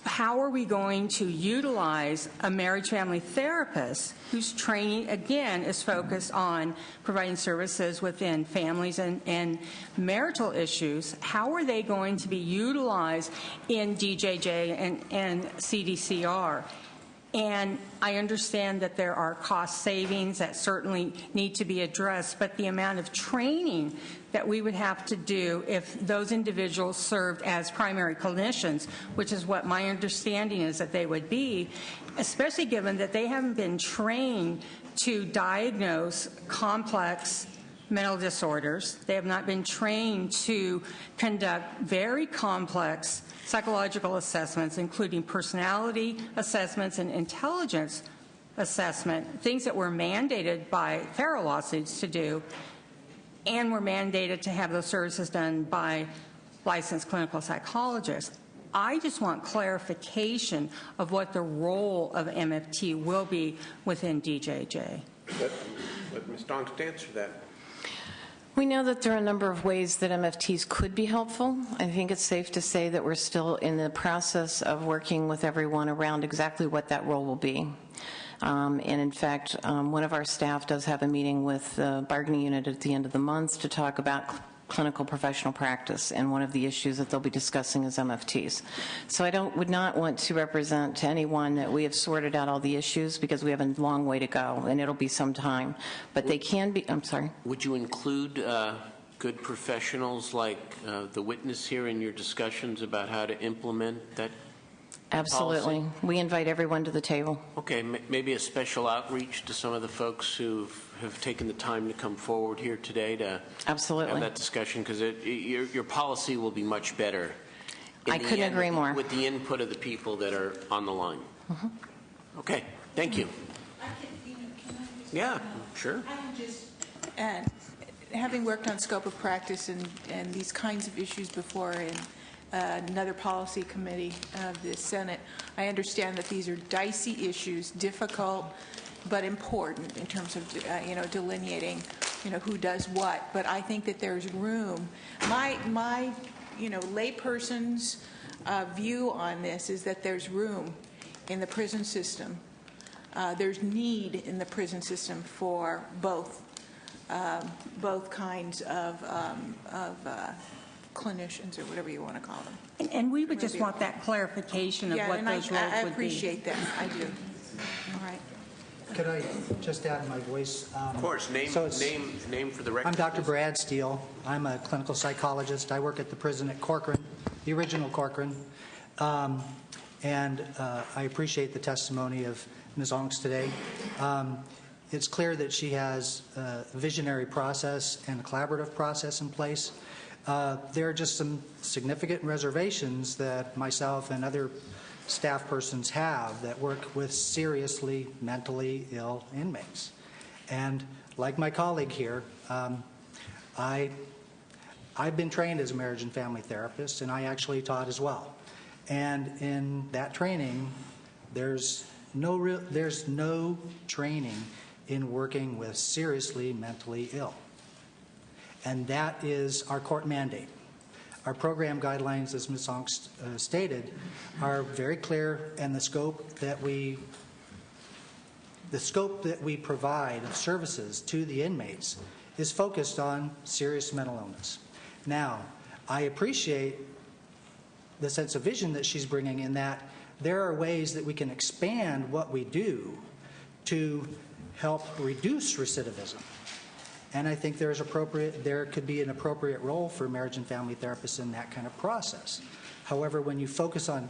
how are we going to utilize a marriage family therapist whose training, again, is focused on providing services within families and marital issues? How are they going to be utilized in DJJ and CDCR? And I understand that there are cost savings that certainly need to be addressed, but the amount of training that we would have to do if those individuals served as primary clinicians, which is what my understanding is that they would be, especially given that they haven't been trained to diagnose complex mental disorders. They have not been trained to conduct very complex psychological assessments, including personality assessments and intelligence assessment, things that were mandated by FARA lawsuits to do. and we're mandated to have those services done by licensed clinical psychologists. I just want clarification of what the role of MFT will be within DJJ. Let Ms. Donst answer that. We know that there are a number of ways that MFTs could be helpful. I think it's safe to say that we're still in the process of working with everyone around exactly what that role will be. And in fact, one of our staff does have a meeting with the bargaining unit at the end of the month to talk about clinical professional practice, and one of the issues that they'll be discussing is MFTs. So I would not want to represent to anyone that we have sorted out all the issues, because we have a long way to go, and it'll be some time. But they can be, I'm sorry. Would you include good professionals like the witness here in your discussions about how to implement that? Absolutely. Policy? We invite everyone to the table. Okay, maybe a special outreach to some of the folks who have taken the time to come forward here today to Absolutely. have that discussion, because your policy will be much better. I couldn't agree more. With the input of the people that are on the line. Okay, thank you. Yeah, sure. I can just, having worked on scope of practice and these kinds of issues before in another policy committee of the Senate, I understand that these are dicey issues, difficult but important in terms of delineating who does what. But I think that there's room. My layperson's view on this is that there's room in the prison system. There's need in the prison system for both kinds of clinicians, or whatever you want to call them. And we would just want that clarification of what those roles would be. I appreciate that. I do. All right. Could I just add my voice? Of course. Name for the record. I'm Dr. Brad Steele. I'm a clinical psychologist. I work at the prison at Corcoran, the original Corcoran. And I appreciate the testimony of Ms. Onks today. It's clear that she has a visionary process and a collaborative process in place. There are just some significant reservations that myself and other staff persons have that work with seriously mentally ill inmates. And like my colleague here, I've been trained as a marriage and family therapist, and I actually taught as well. And in that training, there's no training in working with seriously mentally ill. And that is our court mandate. Our program guidelines, as Ms. Onks stated, are very clear, and the scope that we provide of services to the inmates is focused on serious mental illness. Now, I appreciate the sense of vision that she's bringing in that there are ways that we can expand what we do to help reduce recidivism. And I think there could be an appropriate role for marriage and family therapists in that kind of process. However, when you focus on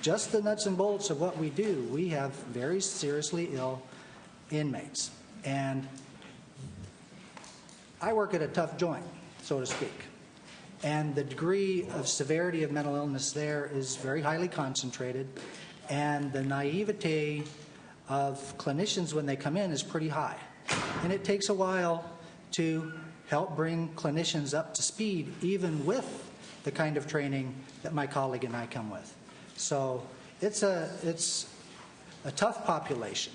just the nuts and bolts of what we do, we have very seriously ill inmates. And I work at a tough joint, so to speak. And the degree of severity of mental illness there is very highly concentrated, and the naivete of clinicians when they come in is pretty high. And it takes a while to help bring clinicians up to speed, even with the kind of training that my colleague and I come with. So it's a tough population,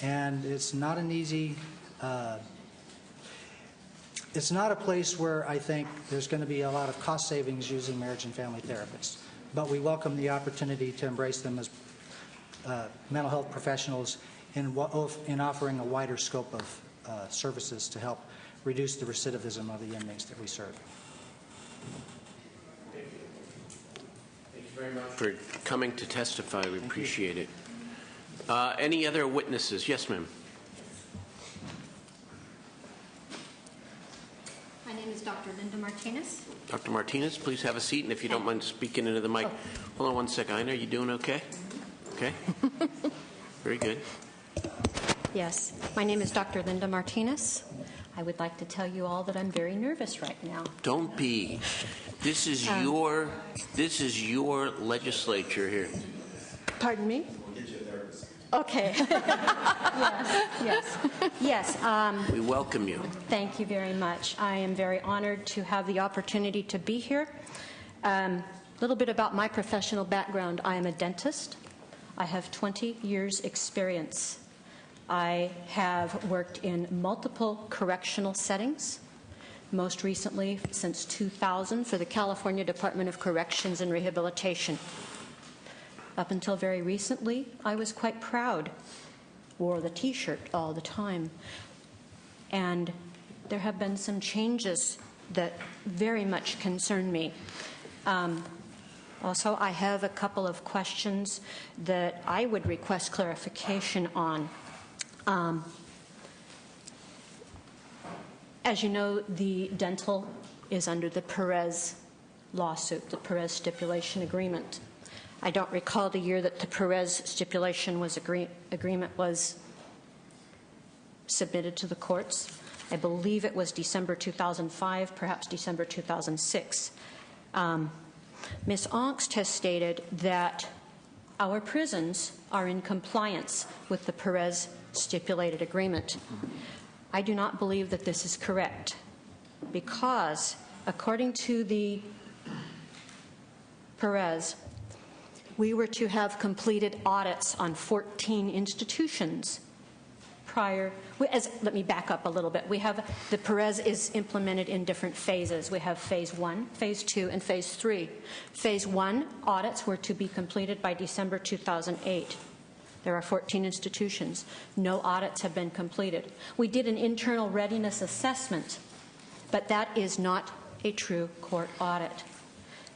and it's not an easy. It's not a place where I think there's going to be a lot of cost savings using marriage and family therapists, but we welcome the opportunity to embrace them as mental health professionals in offering a wider scope of services to help reduce the recidivism of the inmates that we serve. Thank you very much for coming to testify. We appreciate it. Any other witnesses? Yes, ma'am. My name is Dr. Linda Martinez. Dr. Martinez, please have a seat, and if you don't mind speaking into the mic. Hold on one second. Ina, are you doing okay? Okay. Very good. Yes, my name is Dr. Linda Martinez. I would like to tell you all that I'm very nervous right now. Don't be. This is your legislature here. Pardon me? Okay. Yes. We welcome you. Thank you very much. I am very honored to have the opportunity to be here. A little bit about my professional background. I am a dentist. I have 20 years' experience. I have worked in multiple correctional settings, most recently since 2000 for the California Department of Corrections and Rehabilitation. Up until very recently, I was quite proud, wore the T-shirt all the time. And there have been some changes that very much concern me. Also, I have a couple of questions that I would request clarification on. As you know, the dental is under the Perez lawsuit, the Perez stipulation agreement. I don't recall the year that the Perez stipulation agreement was submitted to the courts. I believe it was December 2005, perhaps December 2006. Ms. Ongst has stated that our prisons are in compliance with the Perez stipulated agreement. I do not believe that this is correct because, according to the Perez, we were to have completed audits on 14 institutions prior. Let me back up a little bit. The Perez is implemented in different phases. We have phase 1, phase 2, and phase 3. Phase 1 audits were to be completed by December 2008. There are 14 institutions. No audits have been completed. We did an internal readiness assessment, but that is not a true court audit.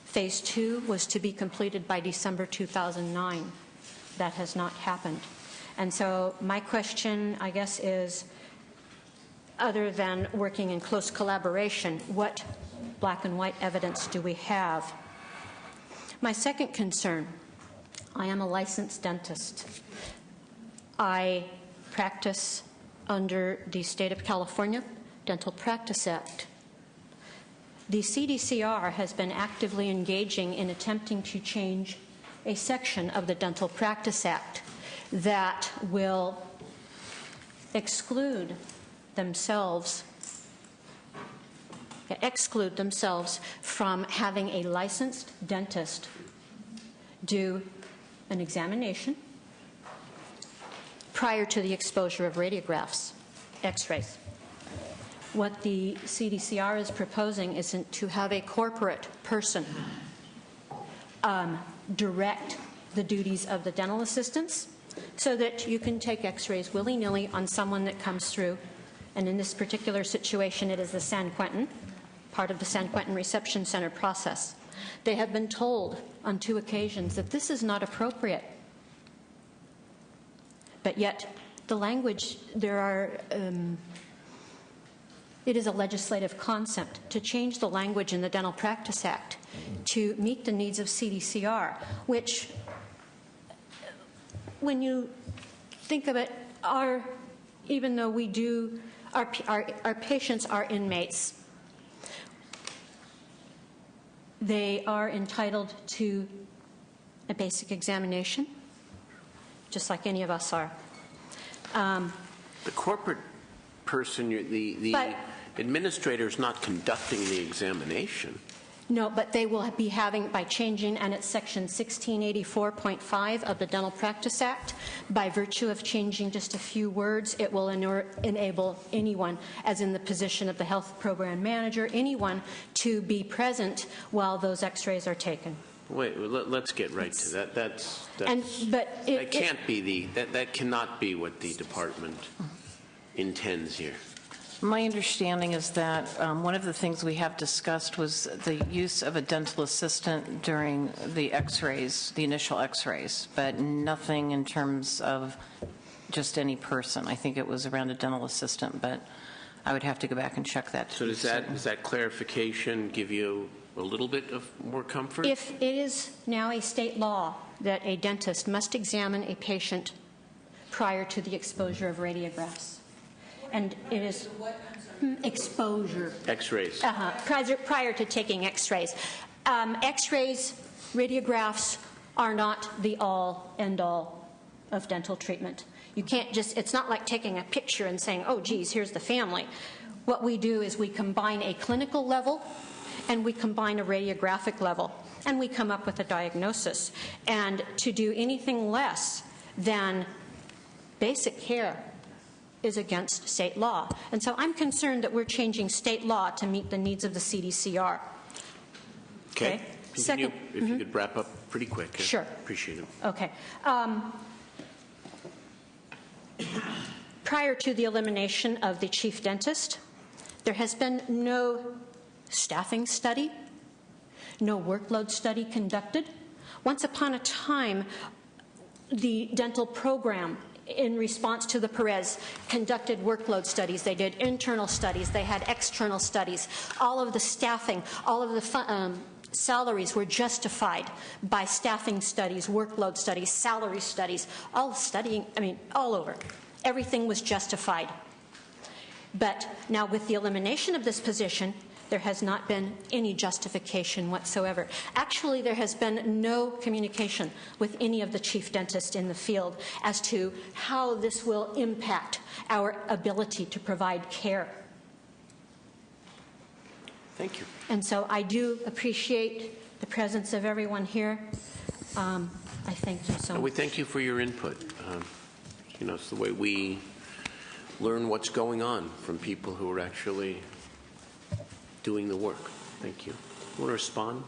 Phase 2 was to be completed by December 2009. That has not happened. And so my question, I guess, is, other than working in close collaboration, what black and white evidence do we have? My second concern, I am a licensed dentist. I practice under the State of California Dental Practice Act. The CDCR has been actively engaging in attempting to change a section of the Dental Practice Act that will exclude themselves from having a licensed dentist do an examination prior to the exposure of radiographs, x-rays. What the CDCR is proposing isn't to have a corporate person direct the duties of the dental assistants so that you can take x-rays willy-nilly on someone that comes through. And in this particular situation, it is the San Quentin, part of the San Quentin Reception Center process. They have been told on 2 occasions that this is not appropriate. But yet, the language, it is a legislative concept to change the language in the Dental Practice Act to meet the needs of CDCR, which, when you think of it, even though we do, our patients are inmates, they are entitled to a basic examination, just like any of us are. The corporate person, the administrator is not conducting the examination. No, but they will be having, by changing, and it's section 1684.5 of the Dental Practice Act, by virtue of changing just a few words, it will enable anyone, as in the position of the health program manager, anyone to be present while those x-rays are taken. Wait, let's get right to that. That cannot be what the department intends here. My understanding is that one of the things we have discussed was the use of a dental assistant during the x-rays, the initial x-rays, but nothing in terms of just any person. I think it was around a dental assistant, but I would have to go back and check that. So does that clarification give you a little bit of more comfort? If it is now a state law that a dentist must examine a patient prior to the exposure of radiographs, and it is exposure. X-rays. Prior to taking x-rays. X-rays, radiographs are not the all and all of dental treatment. You can't just, it's not like taking a picture and saying, oh, geez, here's the family. What we do is we combine a clinical level and we combine a radiographic level, and we come up with a diagnosis. And to do anything less than basic care is against state law. And so I'm concerned that we're changing state law to meet the needs of the CDCR. Okay. Continue. Second, If you could wrap up pretty quick. Sure. Appreciate it. Okay. Prior to the elimination of the chief dentist, there has been no staffing study, no workload study conducted. Once upon a time, the dental program, in response to the Perez, conducted workload studies. They did internal studies. They had external studies. All of the staffing, all of the salaries were justified by staffing studies, workload studies, salary studies, all studying, all over. Everything was justified. But now with the elimination of this position, there has not been any justification whatsoever. Actually, there has been no communication with any of the chief dentists in the field as to how this will impact our ability to provide care. Thank you. And so I do appreciate the presence of everyone here. I thank you so And much. we thank you for your input. It's the way we learn what's going on from people who are actually doing the work. Thank you. You want to respond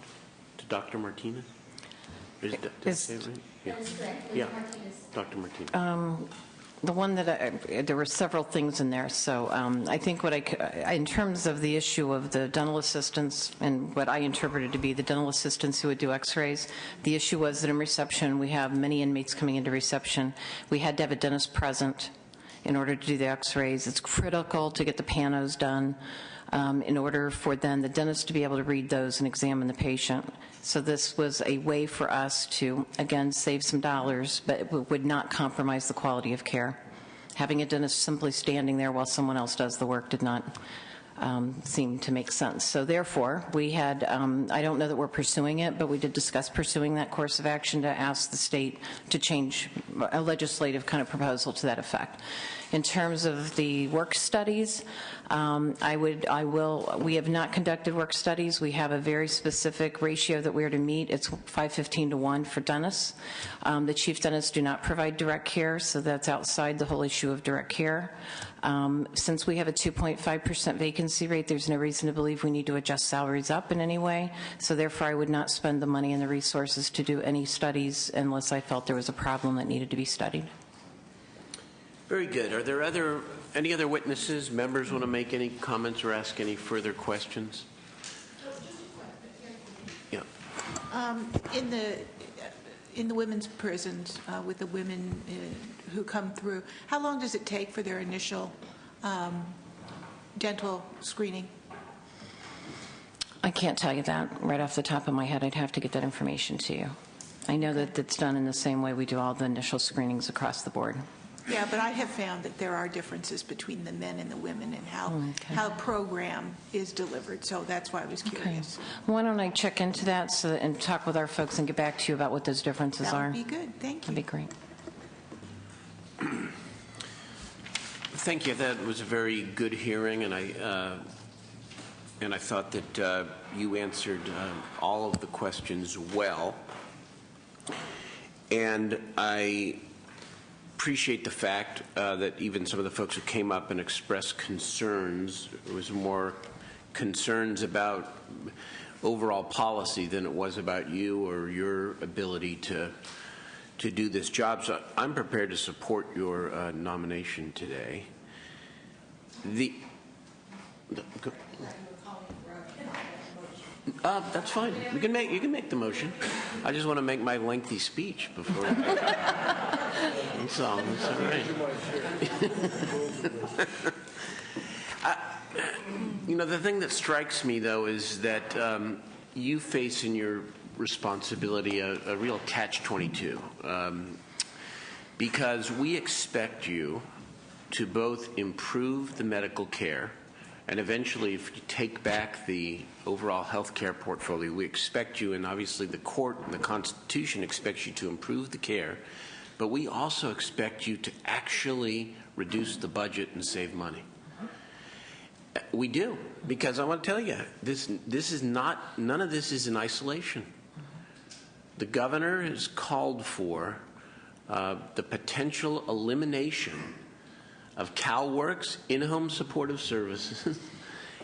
to Dr. Martinez? Did I say it right? Yeah. That is correct. Yeah. Dr. Martinez. The one that there were several things in there. So I think in terms of the issue of the dental assistants and what I interpreted to be the dental assistants who would do x-rays, the issue was that in reception, we have many inmates coming into reception. We had to have a dentist present in order to do the x-rays. It's critical to get the panos done in order for then the dentist to be able to read those and examine the patient. So this was a way for us to, again, save some dollars, but it would not compromise the quality of care. Having a dentist simply standing there while someone else does the work did not seem to make sense. So therefore, we had, I don't know that we're pursuing it, but we did discuss pursuing that course of action to ask the state to change a legislative kind of proposal to that effect. In terms of the work studies, we have not conducted work studies. We have a very specific ratio that we are to meet. It's 5:15 to 1 for dentists. The chief dentists do not provide direct care, so that's outside the whole issue of direct care. Since we have a 2.5% vacancy rate, there's no reason to believe we need to adjust salaries up in any way. So therefore, I would not spend the money and the resources to do any studies unless I felt there was a problem that needed to be studied. Very good. Are there any other witnesses? Members want to make any comments or ask any further questions? Yeah. In the women's prisons, with the women who come through, how long does it take for their initial dental screening? I can't tell you that right off the top of my head. I'd have to get that information to you. I know that it's done in the same way we do all the initial screenings across the board. Yeah, but I have found that there are differences between the men and the women and how the program is delivered. So that's why I was curious. Okay. Why don't I check into that and talk with our folks and get back to you about what those differences are? That would be good. Thank you. That'd be great. Thank you. That was a very good hearing, and I thought that you answered all of the questions well. And I appreciate the fact that even some of the folks who came up and expressed concerns, it was more concerns about overall policy than it was about you or your ability to do this job. So I'm prepared to support your nomination today. That's fine. You can make the motion. I just want to make my lengthy speech before. That's all. That's all right. The thing that strikes me, though, is that you face in your responsibility a real catch-22, because we expect you to both improve the medical care, and eventually, if you take back the overall health care portfolio, we expect you, and obviously the court and the Constitution expects you to improve the care, but we also expect you to actually reduce the budget and save money. We do, because I want to tell you, this is not, none of this is in isolation. The governor has called for the potential elimination of CalWORKs, in-home supportive services,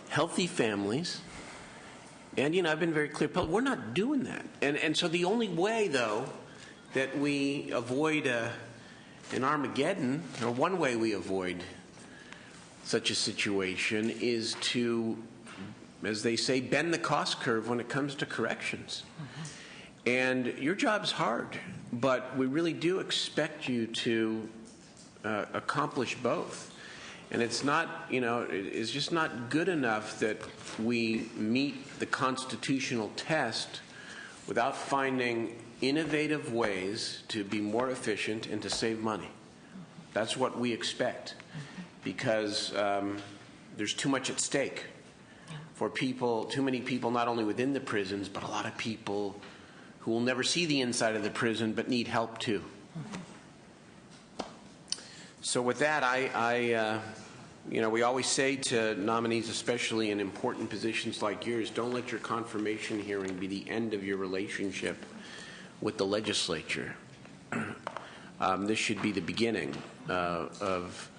healthy families, and, you know, I've been very clear, we're not doing that. And so the only way, though, that we avoid an Armageddon, or one way we avoid such a situation, is to, as they say, bend the cost curve when it comes to corrections. And your job's hard, but we really do expect you to accomplish both. And it's not, you know, it's just not good enough that we meet the constitutional test without finding innovative ways to be more efficient and to save money. That's what we expect, because there's too much at stake for people, too many people, not only within the prisons, but a lot of people who will never see the inside of the prison but need help too. So with that, you know, we always say to nominees, especially in important positions like yours, don't let your confirmation hearing be the end of your relationship with the legislature. This should be the beginning of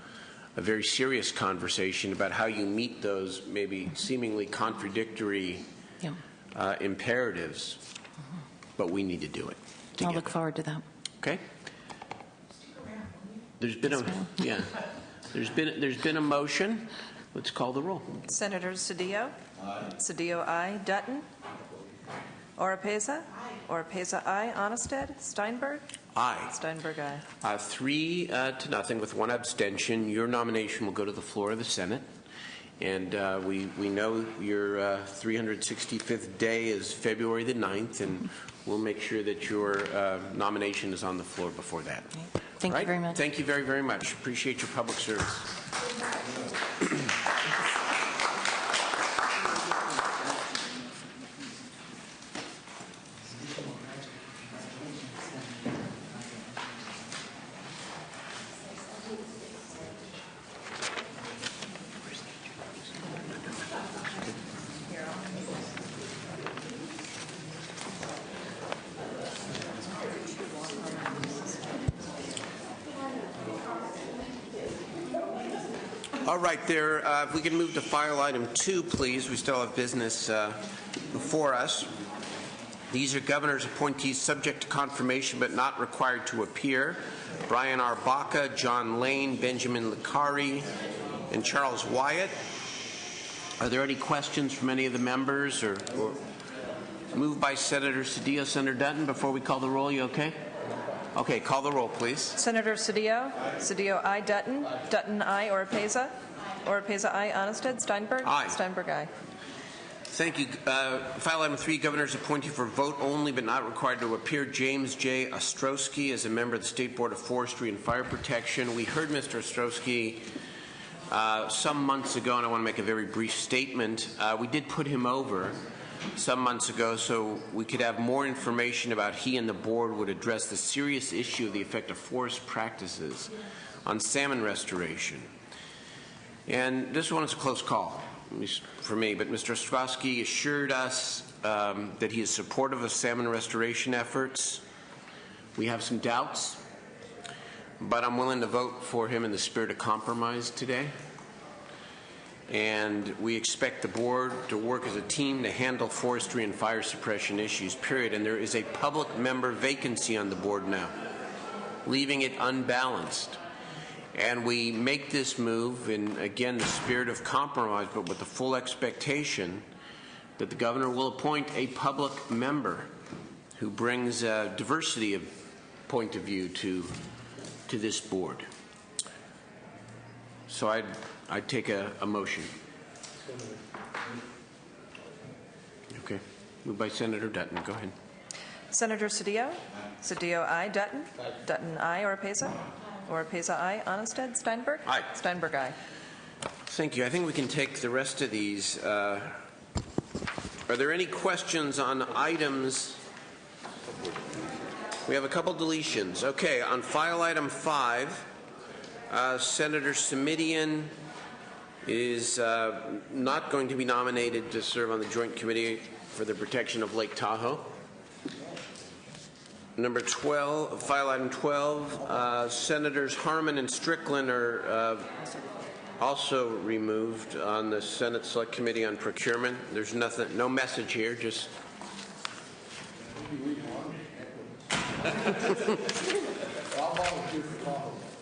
a very serious conversation about how you meet those maybe seemingly contradictory imperatives, but we need to do it together. I'll look forward to that. Okay. There's been there's been a motion. Let's call the roll. Senators Cedillo? Aye. Cedillo, aye. Dutton? Oropesa? Oropesa, aye. Honested? Steinberg? Aye. Steinberg, aye. 3-0 with one abstention. Your nomination will go to the floor of the Senate. And we know your 365th day is February the 9th, and we'll make sure that your nomination is on the floor before that. Thank you very much. Thank you very, very much. Appreciate your public service. All right, if we can move to file item 2, please. We still have business before us. These are governor's appointees subject to confirmation but not required to appear. Brian R. Baca, John Lane, Benjamin Licari, and Charles Wyatt. Are there any questions from any of the members? Or moved by Senator Cedillo, Senator Dutton. Before we call the roll, you okay? Okay, call the roll, please. Senator Cedillo? Cedillo, aye. Dutton? Dutton, aye. Oropesa? Oropesa, aye. Honested? Steinberg? Aye. Steinberg, aye. Thank you. File item 3, governor's appointee for vote only but not required to appear, James J. Ostrowski, as a member of the State Board of Forestry and Fire Protection. We heard Mr. Ostrowski some months ago, and I want to make a very brief statement. We did put him over some months ago so we could have more information about he and the board would address the serious issue of the effect of forest practices on salmon restoration. And this one is a close call, at least for me, but Mr. Ostrowski assured us that he is supportive of salmon restoration efforts. We have some doubts, but I'm willing to vote for him in the spirit of compromise today. And we expect the board to work as a team to handle forestry and fire suppression issues, period. And there is a public member vacancy on the board now, leaving it unbalanced. And we make this move in, again, the spirit of compromise, but with the full expectation that the governor will appoint a public member who brings a diversity of point of view to this board. So I'd take a motion. Okay. Moved by Senator Dutton. Go ahead. Senator Cedillo? Cedillo, aye. Dutton? Dutton, aye. Oropesa? Oropesa, aye. Honested? Steinberg? Aye. Steinberg, aye. Thank you. I think we can take the rest of these. Are there any questions on items We have a couple deletions. Okay, on file item 5, Senator Simitian is not going to be nominated to serve on the Joint Committee for the Protection of Lake Tahoe. Number 12, file item 12, Senators Harman and Strickland are also removed on the Senate Select Committee on Procurement. There's nothing, no message here, just.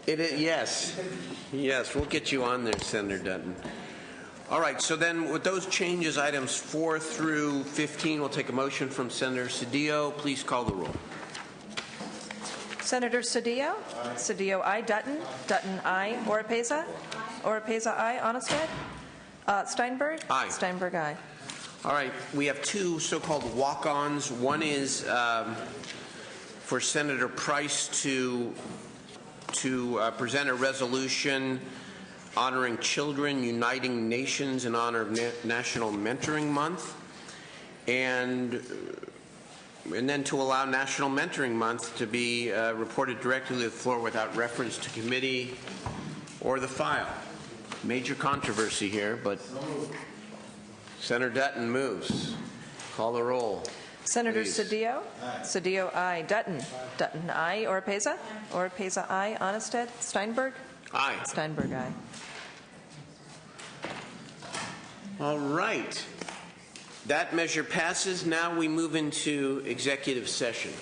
Yes, we'll get you on there, Senator Dutton. All right, so then with those changes, items 4 through 15, we'll take a motion from Senator Cedillo. Please call the roll. Senator Cedillo? Aye. Cedillo, aye. Dutton? Dutton, aye. Oropesa? Oropesa, aye. Onestad? Steinberg? Aye. Steinberg, aye. All right, we have 2 so-called walk-ons. One is for Senator Price to present a resolution honoring children uniting nations in honor of National Mentoring Month, and then to allow National Mentoring Month to be reported directly to the floor without reference to committee or the file. Major controversy here, but Senator Dutton moves. Call the roll. Senator Please. Cedillo? Aye. Cedillo, aye. Dutton? Dutton, aye. Oropesa? Oropesa, aye. Onestad? Steinberg? Aye. Steinberg, aye. All right. That measure passes. Now we move into executive session.